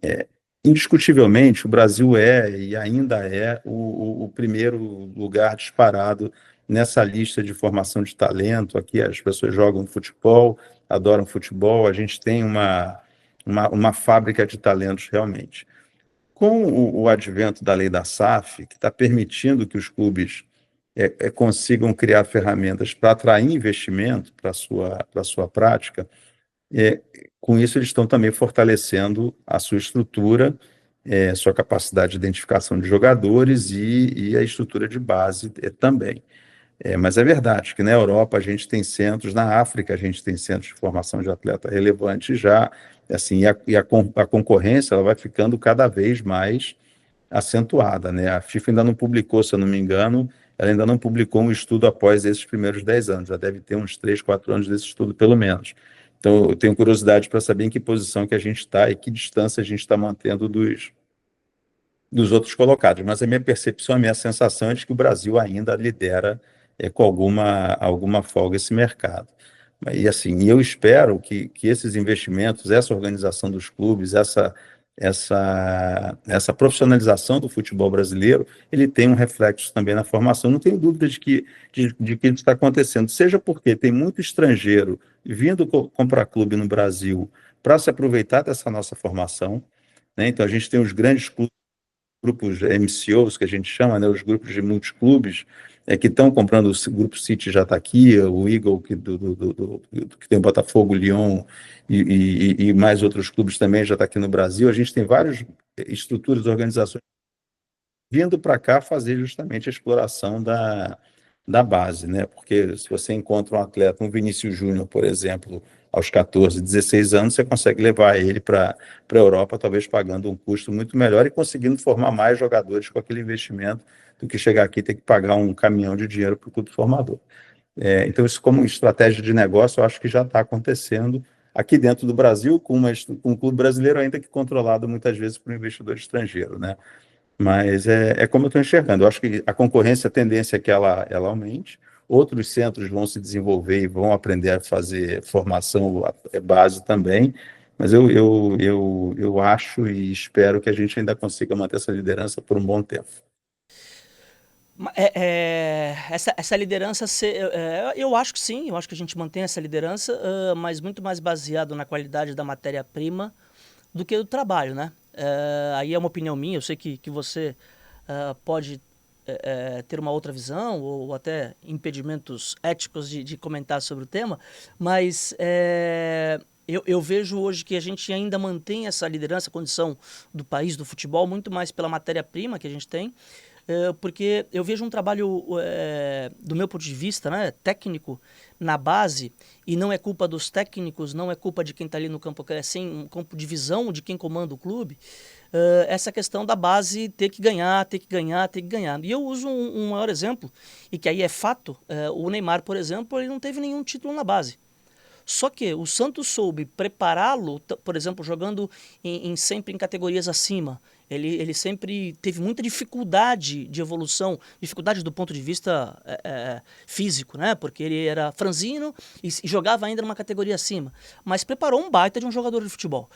indiscutivelmente, o Brasil e ainda é o primeiro lugar disparado nessa lista de formação de talento. Aqui as pessoas jogam futebol, adoram futebol, a gente tem uma fábrica de talentos realmente. Com o advento da lei da SAF, que está permitindo que os clubes consigam criar ferramentas para atrair investimento para a sua prática, é, com isso eles estão também fortalecendo a sua estrutura, sua capacidade de identificação de jogadores e a estrutura de base também. Mas é verdade que na Europa a gente tem centros, na África a gente tem centros de formação de atleta relevantes já, assim, a concorrência ela vai ficando cada vez mais acentuada, né? A FIFA ainda não publicou, se eu não me engano, ela ainda não publicou um estudo após esses primeiros 10 anos, já deve ter uns 3, 4 anos desse estudo pelo menos. Então eu tenho curiosidade para saber em que posição que a gente está e que distância a gente está mantendo dos outros colocados, mas a minha percepção, a minha sensação é de que o Brasil ainda lidera com alguma folga esse mercado. E assim, eu espero que esses investimentos, essa organização dos clubes, essa profissionalização do futebol brasileiro, ele tem um reflexo também na formação. Não tenho dúvida de que isso está acontecendo, seja porque tem muito estrangeiro vindo comprar clube no Brasil para se aproveitar dessa nossa formação, né? Então a gente tem os grandes clubes, grupos MCOs, que a gente chama, né, os grupos de multiclubes, que estão comprando. O Grupo City já está aqui, o Eagle, que tem o Botafogo, Lyon e mais outros clubes também já está aqui no Brasil. A gente tem várias estruturas, organizações vindo para cá fazer justamente a exploração da base, né? Porque se você encontra um atleta, um Vinícius Júnior, por exemplo, aos 14, 16 anos, você consegue levar ele para a Europa, talvez pagando um custo muito melhor e conseguindo formar mais jogadores com aquele investimento do que chegar aqui e ter que pagar um caminhão de dinheiro para o clube formador. Então, isso como estratégia de negócio, eu acho que já está acontecendo aqui dentro do Brasil, com um clube brasileiro ainda que controlado muitas vezes por um investidor estrangeiro, né? Mas é como eu estou enxergando. Eu acho que a concorrência, a tendência é que ela aumente. Outros centros vão se desenvolver e vão aprender a fazer formação base também. Mas eu acho e espero que a gente ainda consiga manter essa liderança por um bom tempo. Essa liderança, eu acho que sim, eu acho que a gente mantém essa liderança, mas muito mais baseado na qualidade da matéria-prima do que do trabalho, né? Aí é uma opinião minha, eu sei que você pode ter uma outra visão ou até impedimentos éticos de comentar sobre o tema, mas eu vejo hoje que a gente ainda mantém essa liderança, condição do país, do futebol, muito mais pela matéria-prima que a gente tem, porque eu vejo um trabalho, do meu ponto de vista, né, técnico, na base, e não é culpa dos técnicos, não é culpa de quem está ali no campo, é sem um campo de visão de quem comanda o clube, essa questão da base ter que ganhar, ter que ganhar, ter que ganhar. E eu uso um maior exemplo, e que aí é fato, o Neymar, por exemplo, ele não teve nenhum título na base. Só que o Santos soube prepará-lo, por exemplo, jogando sempre em categorias acima. Ele sempre teve muita dificuldade de evolução, dificuldade do ponto de vista físico, né? Porque ele era franzino e jogava ainda numa categoria acima. Mas preparou um baita de um jogador de futebol.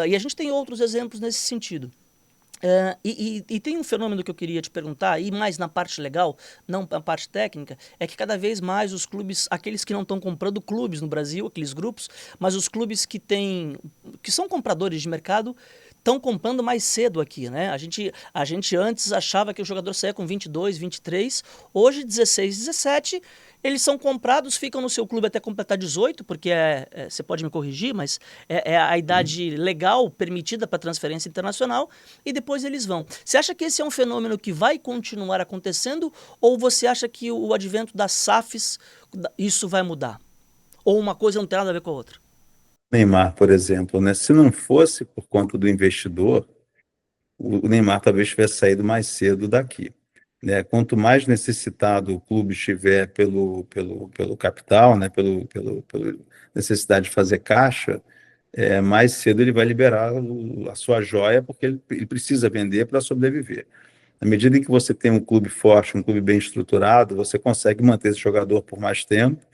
E a gente tem outros exemplos nesse sentido. E tem um fenômeno que eu queria te perguntar, e mais na parte legal, não na parte técnica, é que cada vez mais os clubes, aqueles que não estão comprando clubes no Brasil, aqueles grupos, mas os clubes que são compradores de mercado, estão comprando mais cedo aqui, né? A gente antes achava que o jogador saía com 22, 23, hoje 16, 17, eles são comprados, ficam no seu clube até completar 18, porque você pode me corrigir, mas é a idade legal permitida para transferência internacional, e depois eles vão. Você acha que esse é um fenômeno que vai continuar acontecendo, ou você acha que o advento das SAFs, isso vai mudar? Ou uma coisa não tem nada a ver com a outra? Neymar, por exemplo, né? Se não fosse por conta do investidor, o Neymar talvez tivesse saído mais cedo daqui, né? Quanto mais necessitado o clube estiver pelo capital, né? Pela necessidade de fazer caixa, mais cedo ele vai liberar a sua joia, porque ele precisa vender para sobreviver. Na medida em que você tem um clube forte, um clube bem estruturado, você consegue manter esse jogador por mais tempo,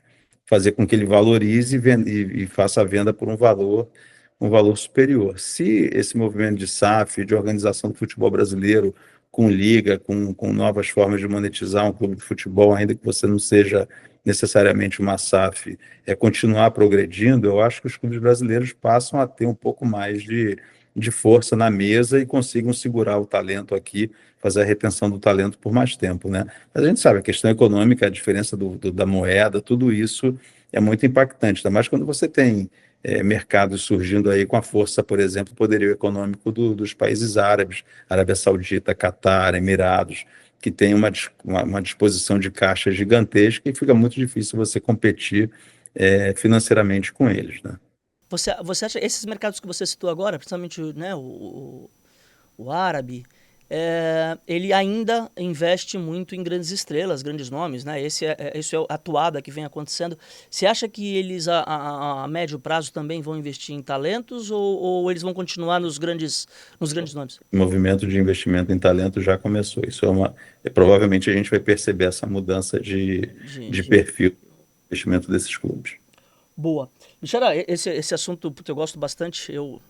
fazer com que ele valorize e faça a venda por um valor superior. Se esse movimento de SAF, de organização do futebol brasileiro, com liga, com novas formas de monetizar um clube de futebol, ainda que você não seja necessariamente uma SAF, continuar progredindo, eu acho que os clubes brasileiros passam a ter um pouco mais de força na mesa e consigam segurar o talento aqui, fazer a retenção do talento por mais tempo, né? Mas a gente sabe, a questão econômica, a diferença da moeda, tudo isso é muito impactante, ainda mais quando você tem mercados surgindo aí com a força, por exemplo, poderio econômico dos países árabes, Arábia Saudita, Catar, Emirados, que tem uma disposição de caixa gigantesca e fica muito difícil você competir financeiramente com eles, né? Você acha esses mercados que você citou agora, principalmente, né, o árabe, ele ainda investe muito em grandes estrelas, grandes nomes, né? Isso é a toada que vem acontecendo. Você acha que eles a médio prazo também vão investir em talentos, ou eles vão continuar nos grandes nomes? O movimento de investimento em talento já começou. Provavelmente a gente vai perceber essa mudança De, de de- perfil de investimento desses clubes. Boa. Michara, esse assunto puta, eu gosto bastante. Eu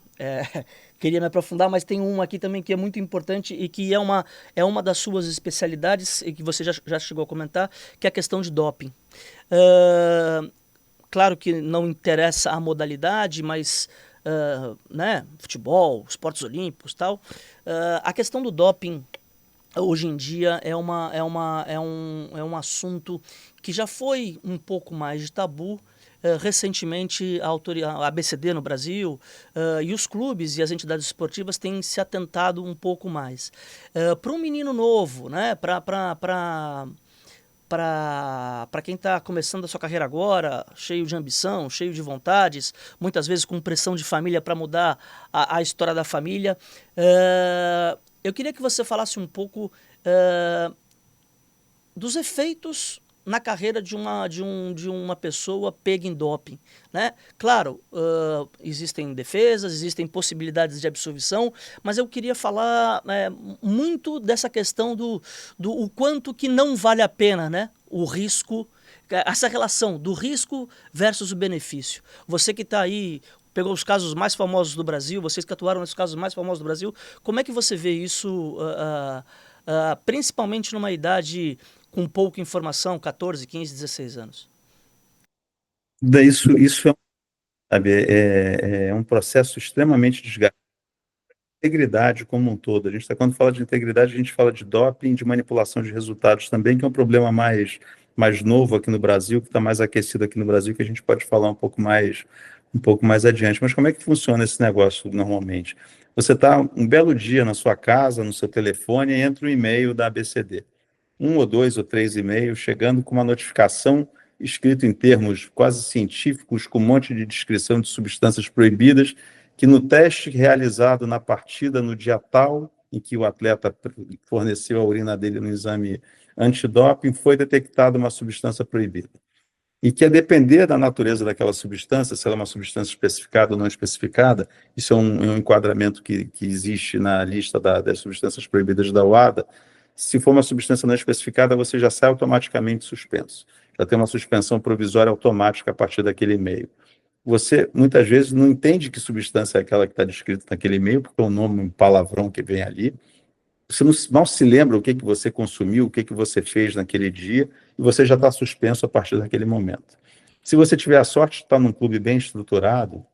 queria me aprofundar, mas tem um aqui também que é muito importante e que é uma das suas especialidades e que você já chegou a comentar, que é a questão de doping. Ah, claro que não interessa a modalidade, mas né, futebol, esportes olímpicos, tal. A questão do doping hoje em dia é um assunto que já foi um pouco mais de tabu. Recentemente, a ABCD no Brasil e os clubes e as entidades esportivas têm se atentado um pouco mais. Para um menino novo, né, para quem está começando a sua carreira agora, cheio de ambição, cheio de vontades, muitas vezes com pressão de família para mudar a história da família, eu queria que você falasse um pouco dos efeitos na carreira de uma pessoa pega em doping, né? Claro, existem defesas, existem possibilidades de absolvição, mas eu queria falar muito dessa questão do o quanto que não vale a pena, né? O risco, essa relação do risco versus o benefício. Você que está aí, pegou os casos mais famosos do Brasil, vocês que atuaram nos casos mais famosos do Brasil, como é que você vê isso, principalmente numa idade com pouca informação, 14, 15, 16 anos? Isso sabe, é um processo extremamente desgastante. Integridade como um todo. Quando fala de integridade, a gente fala de doping, de manipulação de resultados também, que é um problema mais novo aqui no Brasil, que está mais aquecido aqui no Brasil, que a gente pode falar um pouco mais adiante. Mas como é que funciona esse negócio normalmente? Você está um belo dia na sua casa, no seu telefone, e entra um e-mail da ABCD. Um ou dois ou três e-mails chegando com uma notificação escrito em termos quase científicos, com um monte de descrição de substâncias proibidas, que no teste realizado na partida no dia tal, em que o atleta forneceu a urina dele no exame antidoping, foi detectada uma substância proibida. E que, a depender da natureza daquela substância, se ela é uma substância especificada ou não especificada, isso é um enquadramento que existe na lista das substâncias proibidas da UADA. Se for uma substância não especificada, você já sai automaticamente suspenso. Já tem uma suspensão provisória automática a partir daquele e-mail. você muitas vezes não entende que substância é aquela que está descrita naquele e-mail, porque é um nome, um palavrão que vem ali. Você não se lembra o que que você consumiu, o que que você fez naquele dia, e você já está suspenso a partir daquele momento. Se você tiver a sorte de estar num clube bem estruturado,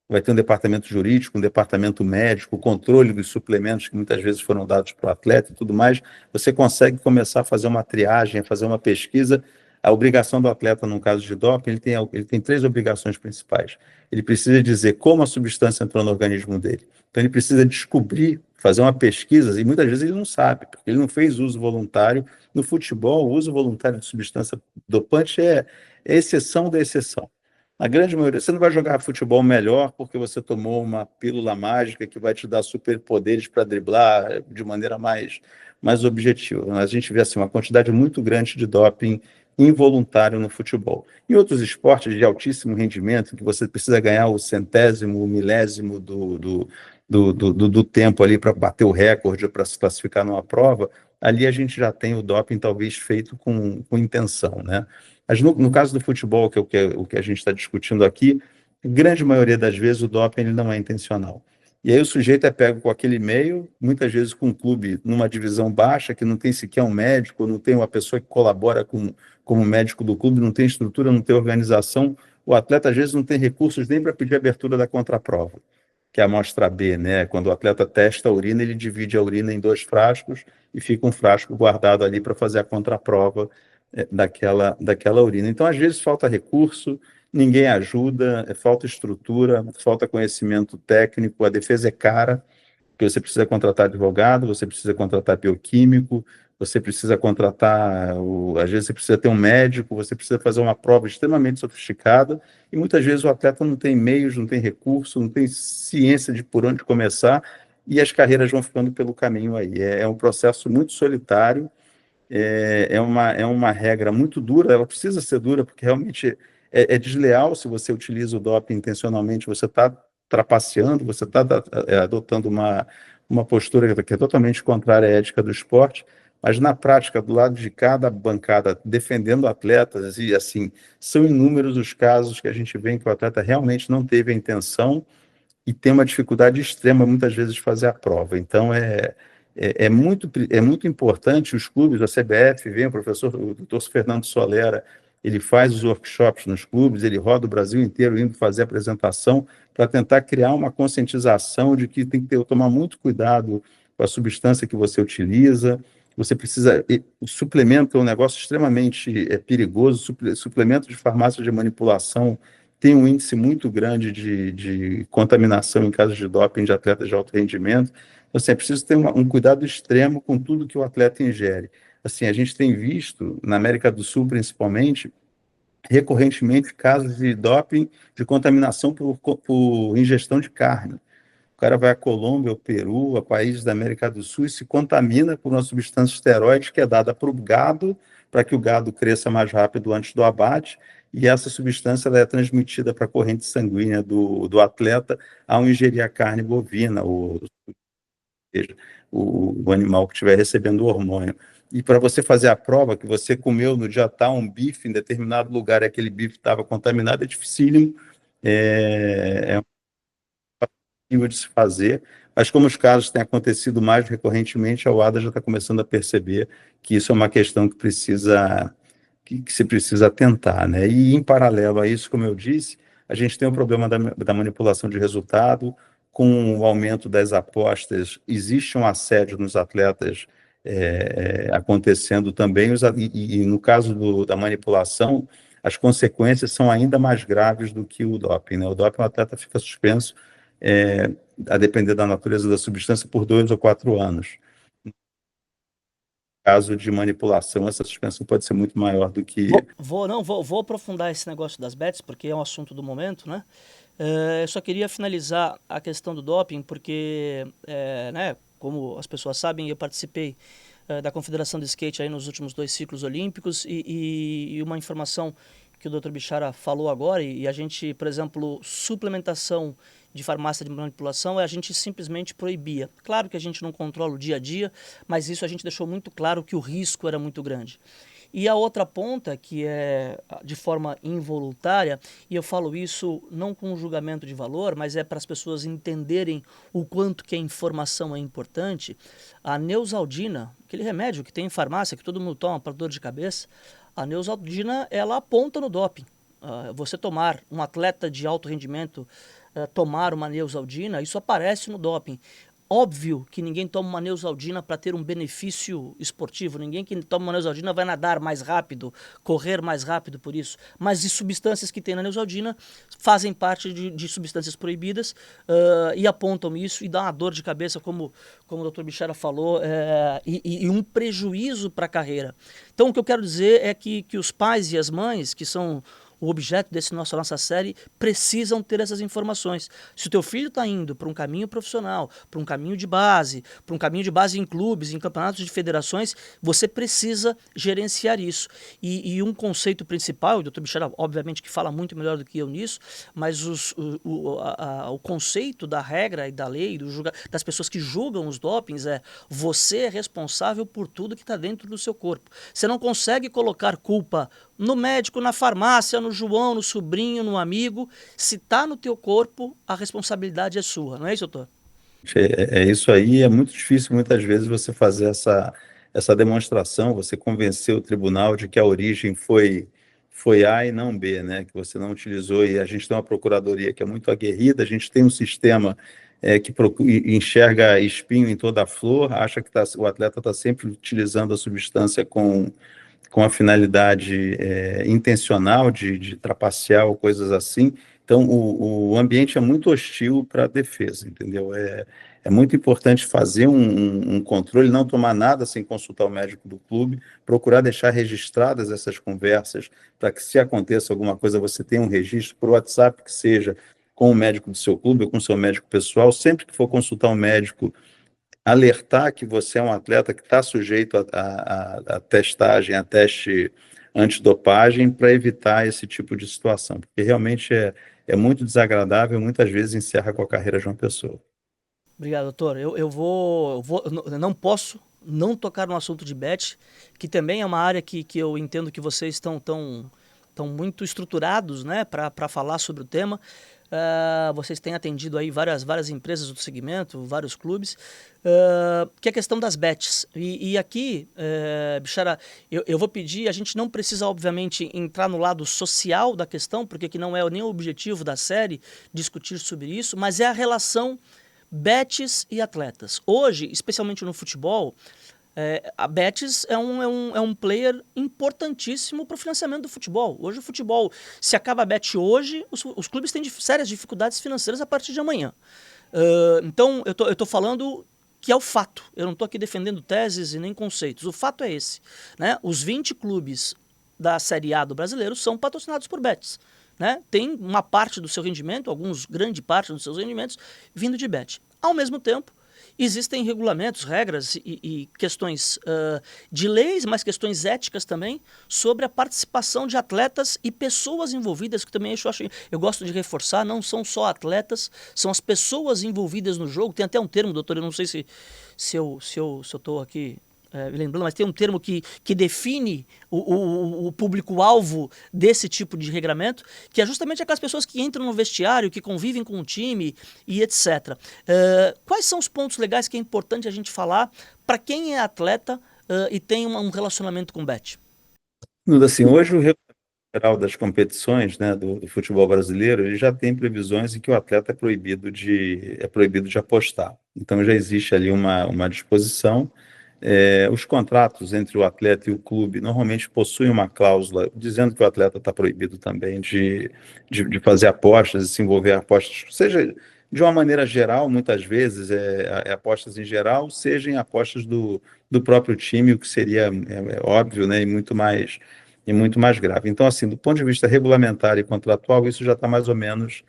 vai ter um departamento jurídico, um departamento médico, o controle dos suplementos que muitas vezes foram dados para o atleta e tudo mais, você consegue começar a fazer uma triagem, a fazer uma pesquisa. A obrigação do atleta, no caso de doping, ele tem três obrigações principais. Ele precisa dizer como a substância entrou no organismo dele. Então, ele precisa descobrir, fazer uma pesquisa, e muitas vezes ele não sabe, porque ele não fez uso voluntário. No futebol, o uso voluntário de substância dopante é exceção da exceção. A grande maioria, você não vai jogar futebol melhor porque você tomou uma pílula mágica que vai te dar superpoderes para driblar de maneira mais objetiva. A gente vê assim, uma quantidade muito grande de doping involuntário no futebol. Em outros esportes de altíssimo rendimento, que você precisa ganhar o centésimo, o milésimo do tempo ali para bater o recorde, para se classificar numa prova, ali a gente já tem o doping talvez feito com intenção, né? Mas no caso do futebol, que é o que a gente está discutindo aqui, a grande maioria das vezes o doping ele não é intencional. E aí o sujeito é pego com aquele e-mail, muitas vezes com um clube numa divisão baixa, que não tem sequer um médico, não tem uma pessoa que colabora como médico do clube, não tem estrutura, não tem organização. O atleta, às vezes, não tem recursos nem para pedir abertura da contraprova, que é a amostra B, né? Quando o atleta testa a urina, ele divide a urina em dois frascos e fica um frasco guardado ali para fazer a contraprova daquela urina. Então, às vezes, falta recurso, ninguém ajuda, falta estrutura, falta conhecimento técnico, a defesa é cara, porque você precisa contratar advogado, você precisa contratar bioquímico, você precisa contratar, às vezes você precisa ter um médico, você precisa fazer uma prova extremamente sofisticada, e muitas vezes o atleta não tem meios, não tem recurso, não tem ciência de por onde começar, e as carreiras vão ficando pelo caminho aí. É um processo muito solitário, é uma regra muito dura, ela precisa ser dura, porque realmente é desleal se você utiliza o doping intencionalmente, você está trapaceando, você está adotando uma postura que é totalmente contrária à ética do esporte, mas na prática, do lado de cada bancada, defendendo atletas, e assim, são inúmeros os casos que a gente vê em que o atleta realmente não teve a intenção e tem uma dificuldade extrema, muitas vezes, de fazer a prova. Então, é muito importante os clubes, a CBF, vem o doutor Fernando Solera, ele faz os workshops nos clubes, ele roda o Brasil inteiro indo fazer apresentação para tentar criar uma conscientização de que tem que tomar muito cuidado com a substância que você utiliza. Você precisa. O suplemento é um negócio extremamente perigoso, suplemento de farmácia de manipulação tem um índice muito grande de contaminação em casos de doping de atletas de alto rendimento. Então, assim, é preciso ter um cuidado extremo com tudo que o atleta ingere. Assim, a gente tem visto, na América do Sul principalmente, recorrentemente casos de doping de contaminação por ingestão de carne. O cara vai à Colômbia, ao Peru, a países da América do Sul e se contamina por uma substância esteroide que é dada para o gado, para que o gado cresça mais rápido antes do abate, e essa substância ela é transmitida para a corrente sanguínea do atleta ao ingerir a carne bovina, ou seja, o animal que estiver recebendo o hormônio. E para você fazer a prova que você comeu no dia tal um bife em determinado lugar e aquele bife estava contaminado, é dificílimo, é possível de se fazer, mas como os casos têm acontecido mais recorrentemente, a UADA já está começando a perceber que isso é uma questão que se precisa atentar, né? E em paralelo a isso, como eu disse, a gente tem o problema da manipulação de resultado, com o aumento das apostas, existe um assédio nos atletas acontecendo também, e no caso da manipulação, as consequências são ainda mais graves do que o doping, né? O doping, o atleta fica suspenso é, a depender da natureza da substância, por 2 ou 4 anos. No caso de manipulação, essa suspensão pode ser muito maior do que. Vou aprofundar esse negócio das bets, porque é um assunto do momento, né? Eu só queria finalizar a questão do doping, porque, né, como as pessoas sabem, eu participei da Confederação de Skate aí nos últimos 2 ciclos olímpicos e uma informação que o Dr. Bichara falou agora, e a gente, por exemplo, suplementação de farmácia de manipulação, a gente simplesmente proibia. Claro que a gente não controla o dia a dia, mas isso a gente deixou muito claro que o risco era muito grande. E a outra ponta, que é de forma involuntária, e eu falo isso não com julgamento de valor, mas é para as pessoas entenderem o quanto que a informação é importante, a Neosaldina, aquele remédio que tem em farmácia, que todo mundo toma para dor de cabeça, a Neosaldina, ela aponta no doping. Você tomar, um atleta de alto rendimento, tomar uma Neosaldina, isso aparece no doping. Óbvio que ninguém toma uma Neosaldina para ter um benefício esportivo. Ninguém que toma uma Neosaldina vai nadar mais rápido, correr mais rápido por isso. Mas as substâncias que tem na Neosaldina fazem parte de substâncias proibidas e apontam isso e dá uma dor de cabeça, como o Dr. Bichara falou, e um prejuízo para a carreira. Então, o que eu quero dizer é que os pais e as mães, que são o objeto desse nossa série, precisam ter essas informações. Se o teu filho está indo para um caminho profissional, para um caminho de base em clubes, em campeonatos de federações, você precisa gerenciar isso. E um conceito principal, o Dr. Bichara, obviamente, que fala muito melhor do que eu nisso, mas o conceito da regra e da lei, das pessoas que julgam os dopings você é responsável por tudo que está dentro do seu corpo. Você não consegue colocar culpa no médico, na farmácia, no João, no sobrinho, no amigo. Se está no teu corpo, a responsabilidade é sua. Não é isso, doutor? É isso aí, é muito difícil muitas vezes você fazer essa demonstração, você convencer o tribunal de que a origem foi A e não B, né? Que você não utilizou, e a gente tem uma procuradoria que é muito aguerrida, a gente tem um sistema que enxerga espinho em toda a flor, acha que o atleta está sempre utilizando a substância com a finalidade intencional de trapacear ou coisas assim. Então, o ambiente é muito hostil para a defesa, entendeu? É muito importante fazer um controle, não tomar nada sem consultar o médico do clube, procurar deixar registradas essas conversas, para que, se aconteça alguma coisa, você tenha um registro por WhatsApp, que seja com o médico do seu clube ou com o seu médico pessoal. Sempre que for consultar um médico, alertar que você é um atleta que está sujeito a testagem, a teste antidopagem, para evitar esse tipo de situação, porque realmente é muito desagradável, muitas vezes encerra com a carreira de uma pessoa. Obrigado, doutor. Eu não posso não tocar no assunto de bet, que também é uma área que eu entendo que vocês estão muito estruturados, né, para falar sobre o tema. Vocês têm atendido aí várias empresas do segmento, vários clubes, que é a questão das bets. E aqui, Bichara, eu vou pedir, a gente não precisa, obviamente, entrar no lado social da questão, porque que não é nem o objetivo da série discutir sobre isso, mas é a relação bets e atletas. Hoje, especialmente no futebol, a Betis é um player importantíssimo para o financiamento do futebol. Hoje o futebol, se acaba a Bet hoje, os clubes têm sérias dificuldades financeiras a partir de amanhã. Então, eu estou falando que é o fato. Eu não estou aqui defendendo teses e nem conceitos. O fato é esse. Né? Os 20 clubes da Série A do brasileiro são patrocinados por Betis. Né? Tem uma parte do seu rendimento, grande parte dos seus rendimentos, vindo de bet. Ao mesmo tempo, existem regulamentos, regras e questões de leis, mas questões éticas também, sobre a participação de atletas e pessoas envolvidas, que também eu gosto de reforçar, não são só atletas, são as pessoas envolvidas no jogo. Tem até um termo, doutor, eu não sei se eu estou aqui lembrando, mas tem um termo que define o público-alvo desse tipo de regramento, que é justamente aquelas pessoas que entram no vestiário, que convivem com o time e etc. Quais são os pontos legais que é importante a gente falar para quem é atleta e tem um relacionamento com o bet? Assim, hoje o regulamento geral das competições, né, do futebol brasileiro, ele já tem previsões em que o atleta é proibido de apostar. Então já existe ali uma disposição. Os contratos entre o atleta e o clube normalmente possuem uma cláusula dizendo que o atleta está proibido também de fazer apostas e se envolver em apostas, seja de uma maneira geral, muitas vezes apostas em geral, seja em apostas do próprio time, o que seria óbvio, né, e muito mais grave. Então, assim, do ponto de vista regulamentar e contratual, isso já está mais ou menos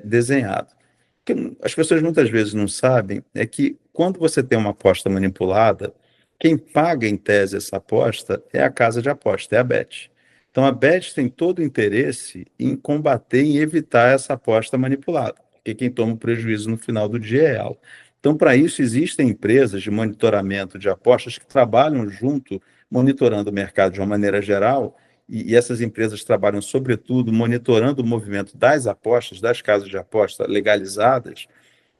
desenhado. O que as pessoas muitas vezes não sabem é que, quando você tem uma aposta manipulada, quem paga, em tese, essa aposta é a casa de aposta, é a Bet. Então, a Bet tem todo o interesse em combater e evitar essa aposta manipulada, porque quem toma o prejuízo no final do dia é ela. Então, para isso, existem empresas de monitoramento de apostas que trabalham junto monitorando o mercado de uma maneira geral, e essas empresas trabalham, sobretudo, monitorando o movimento das apostas, das casas de aposta legalizadas,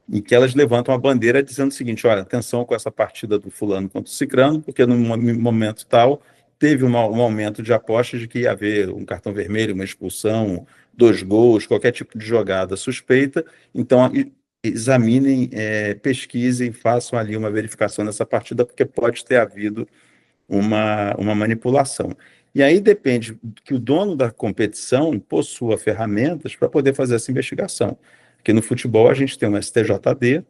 em que elas levantam a bandeira dizendo o seguinte: olha, atenção com essa partida do fulano contra o cicrano, porque no momento tal teve um aumento de apostas de que ia haver um cartão vermelho, uma expulsão, 2 gols, qualquer tipo de jogada suspeita. Então, examinem, pesquisem, façam ali uma verificação dessa partida, porque pode ter havido uma manipulação. E aí depende que o dono da competição possua ferramentas para poder fazer essa investigação. Porque no futebol a gente tem um STJD,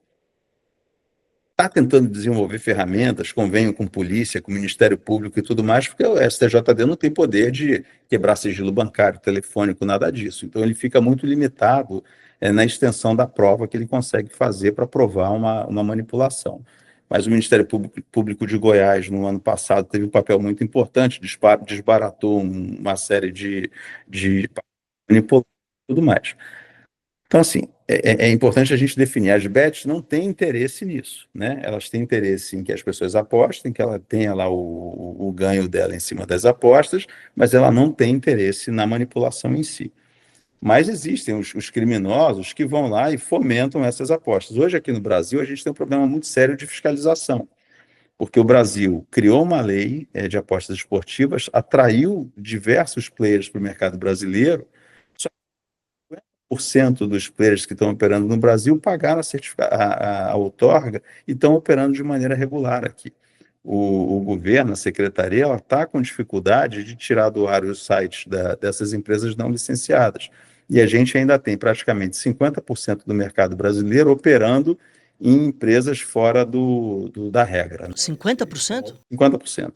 está tentando desenvolver ferramentas, convênio com polícia, com o Ministério Público e tudo mais, porque o STJD não tem poder de quebrar sigilo bancário, telefônico, nada disso. Então ele fica muito limitado na extensão da prova que ele consegue fazer para provar uma manipulação. Mas o Ministério Público de Goiás, no ano passado, teve um papel muito importante, desbaratou uma série de manipulações e tudo mais. Então, assim, é importante a gente definir. As bets não têm interesse nisso, né? Elas têm interesse em que as pessoas apostem, que ela tenha lá o ganho dela em cima das apostas, mas ela não tem interesse na manipulação em si. Mas existem os criminosos que vão lá e fomentam essas apostas. Hoje, aqui no Brasil, a gente tem um problema muito sério de fiscalização, porque o Brasil criou uma lei de apostas esportivas, atraiu diversos players para o mercado brasileiro. 50% dos players que estão operando no Brasil pagaram a outorga e estão operando de maneira regular aqui. O governo, a secretaria, ela está com dificuldade de tirar do ar os sites dessas empresas não licenciadas. E a gente ainda tem praticamente 50% do mercado brasileiro operando em empresas fora da regra, né? 50%? 50%.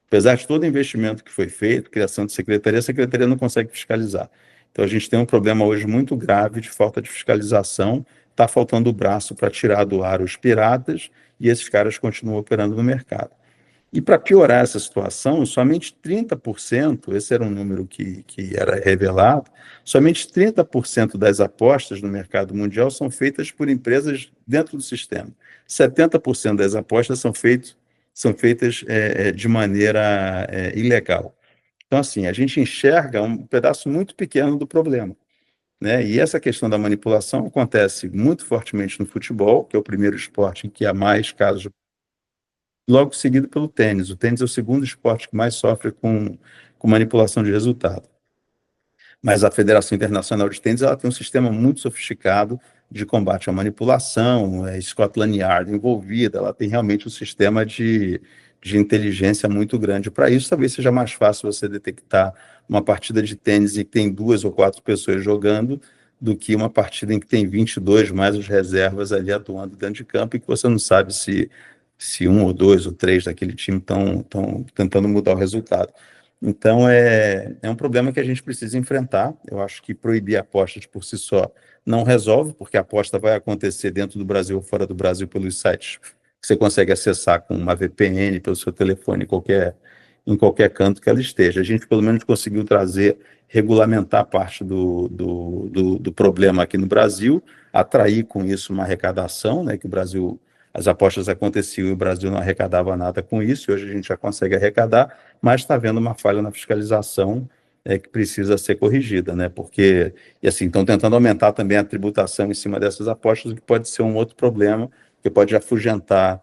Apesar de todo o investimento que foi feito, criação de secretaria, a secretaria não consegue fiscalizar. Então, a gente tem um problema hoje muito grave de falta de fiscalização. Está faltando o braço para tirar do ar os piratas e esses caras continuam operando no mercado. E para piorar essa situação, somente 30%, esse era um número que era revelado, somente 30% das apostas no mercado mundial são feitas por empresas dentro do sistema. 70% das apostas são feitas de maneira ilegal. Então, assim, a gente enxerga um pedaço muito pequeno do problema, né? E essa questão da manipulação acontece muito fortemente no futebol, que é o primeiro esporte em que há mais casos, logo seguido pelo tênis. O tênis é o segundo esporte que mais sofre com manipulação de resultado. Mas a Federação Internacional de Tênis ela tem um sistema muito sofisticado de combate à manipulação, Scotland Yard envolvida, ela tem realmente um sistema de inteligência muito grande para isso. Talvez seja mais fácil você detectar uma partida de tênis em que tem 2 ou 4 pessoas jogando do que uma partida em que tem 22 mais os reservas ali atuando dentro de campo e que você não sabe se 1 ou 2 ou 3 daquele time estão tentando mudar o resultado. Então, é um problema que a gente precisa enfrentar. Eu acho que proibir apostas por si só não resolve, porque a aposta vai acontecer dentro do Brasil ou fora do Brasil pelos sites que você consegue acessar com uma VPN, pelo seu telefone, em qualquer canto que ela esteja. A gente, pelo menos, conseguiu regulamentar parte do problema aqui no Brasil, atrair com isso uma arrecadação, né, que o Brasil, as apostas aconteciam e o Brasil não arrecadava nada com isso, e hoje a gente já consegue arrecadar, mas está havendo uma falha na fiscalização que precisa ser corrigida, né? Porque, e assim, estão tentando aumentar também a tributação em cima dessas apostas, o que pode ser um outro problema, que pode afugentar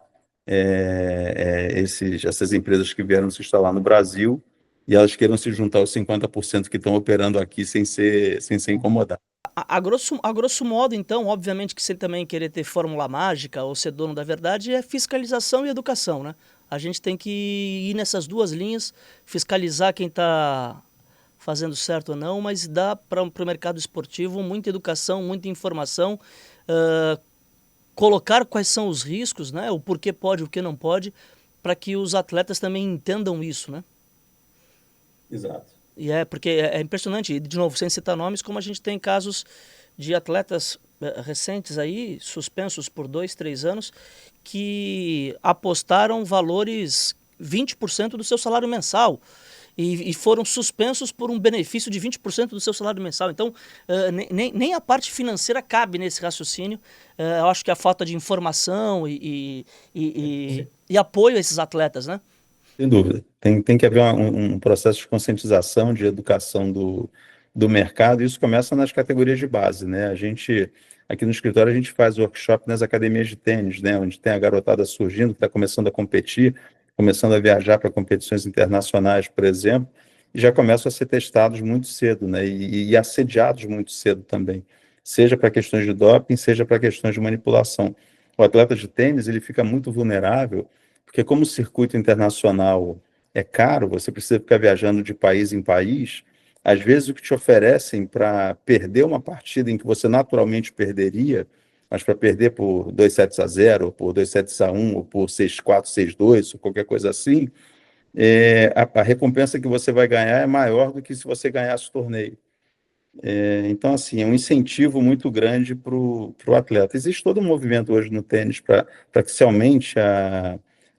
essas empresas que vieram se instalar no Brasil e elas queiram se juntar aos 50% que estão operando aqui sem ser incomodados. A grosso modo, então, obviamente que sem também querer ter fórmula mágica ou ser dono da verdade, é fiscalização e educação, né? A gente tem que ir nessas duas linhas, fiscalizar quem está fazendo certo ou não, mas dá para o mercado esportivo muita educação, muita informação, colocar quais são os riscos, né? O porquê pode, o que não pode, para que os atletas também entendam isso, né? Exato. E porque é impressionante, e de novo, sem citar nomes, como a gente tem casos de atletas recentes aí, suspensos por 2, 3 anos, que apostaram valores 20% do seu salário mensal e foram suspensos por um benefício de 20% do seu salário mensal. Então, nem a parte financeira cabe nesse raciocínio. Eu acho que a falta de informação e apoio a esses atletas, né? Sem dúvida. Tem que haver um processo de conscientização, de educação do mercado, e isso começa nas categorias de base, né? Aqui no escritório, a gente faz workshop nas academias de tênis, né? Onde tem a garotada surgindo, que está começando a competir, começando a viajar para competições internacionais, por exemplo, e já começam a ser testados muito cedo, né? E assediados muito cedo também, seja para questões de doping, seja para questões de manipulação. O atleta de tênis, ele fica muito vulnerável porque como o circuito internacional é caro, você precisa ficar viajando de país em país, às vezes o que te oferecem para perder uma partida em que você naturalmente perderia, mas para perder por 2 sets a 0, ou por 2 sets a 1, ou por 6-4, 6-2, ou qualquer coisa assim, a recompensa que você vai ganhar é maior do que se você ganhasse o torneio. Então, assim, é um incentivo muito grande para o atleta. Existe todo um movimento hoje no tênis para que se aumente a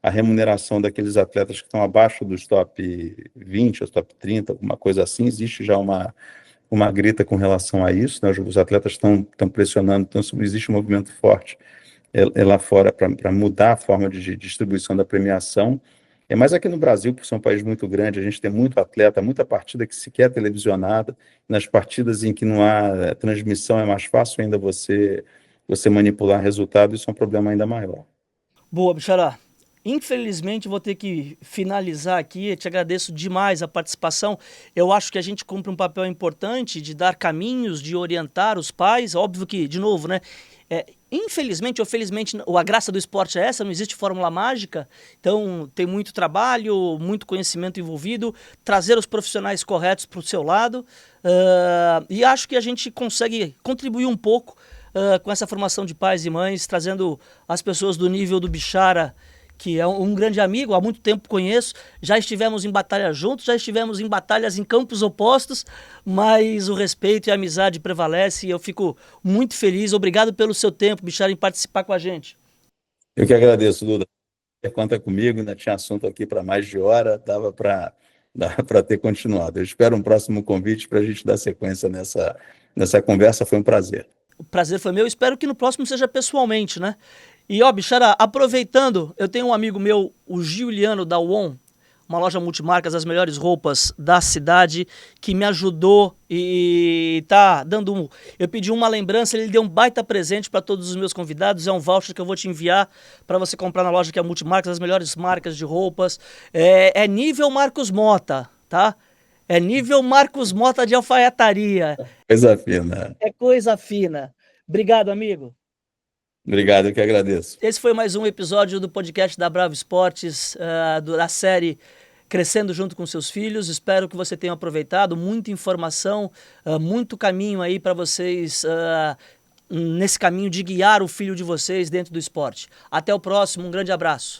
remuneração daqueles atletas que estão abaixo dos top 20, os top 30, alguma coisa assim. Existe já uma grita com relação a isso, né? Os atletas estão pressionando, então existe um movimento forte lá fora para mudar a forma de distribuição da premiação. Mas aqui no Brasil, por ser um país muito grande, a gente tem muito atleta, muita partida que sequer é televisionada. Nas partidas em que não há transmissão, é mais fácil ainda você manipular resultado, isso é um problema ainda maior. Boa, Bichará. Infelizmente, vou ter que finalizar aqui. Eu te agradeço demais a participação. Eu acho que a gente cumpre um papel importante de dar caminhos, de orientar os pais. Óbvio que, de novo, né? Infelizmente ou felizmente, a graça do esporte é essa, não existe fórmula mágica. Então, tem muito trabalho, muito conhecimento envolvido, trazer os profissionais corretos para o seu lado. E acho que a gente consegue contribuir um pouco com essa formação de pais e mães, trazendo as pessoas do nível do Bichara, que é um grande amigo, há muito tempo conheço, já estivemos em batalha juntos, já estivemos em batalhas em campos opostos, mas o respeito e a amizade prevalece e eu fico muito feliz. Obrigado pelo seu tempo, Bichara, em participar com a gente. Eu que agradeço, Duda. Conta comigo, ainda tinha assunto aqui para mais de hora, dava para ter continuado. Eu espero um próximo convite para a gente dar sequência nessa conversa, foi um prazer. O prazer foi meu, espero que no próximo seja pessoalmente, né? E ó, Bichara, aproveitando, eu tenho um amigo meu, o Giuliano da UON, uma loja multimarcas, as melhores roupas da cidade, que me ajudou e tá dando Eu pedi uma lembrança, ele deu um baita presente para todos os meus convidados, é um voucher que eu vou te enviar para você comprar na loja que é a Multimarcas, as melhores marcas de roupas. É nível Marcos Mota, tá? É nível Marcos Mota de alfaiataria. Coisa fina. É coisa fina. Obrigado, amigo. Obrigado, eu que agradeço. Esse foi mais um episódio do podcast da Bravo Esportes, da série Crescendo Junto com Seus Filhos. Espero que você tenha aproveitado. Muita informação, muito caminho aí para vocês nesse caminho de guiar o filho de vocês dentro do esporte. Até o próximo, um grande abraço.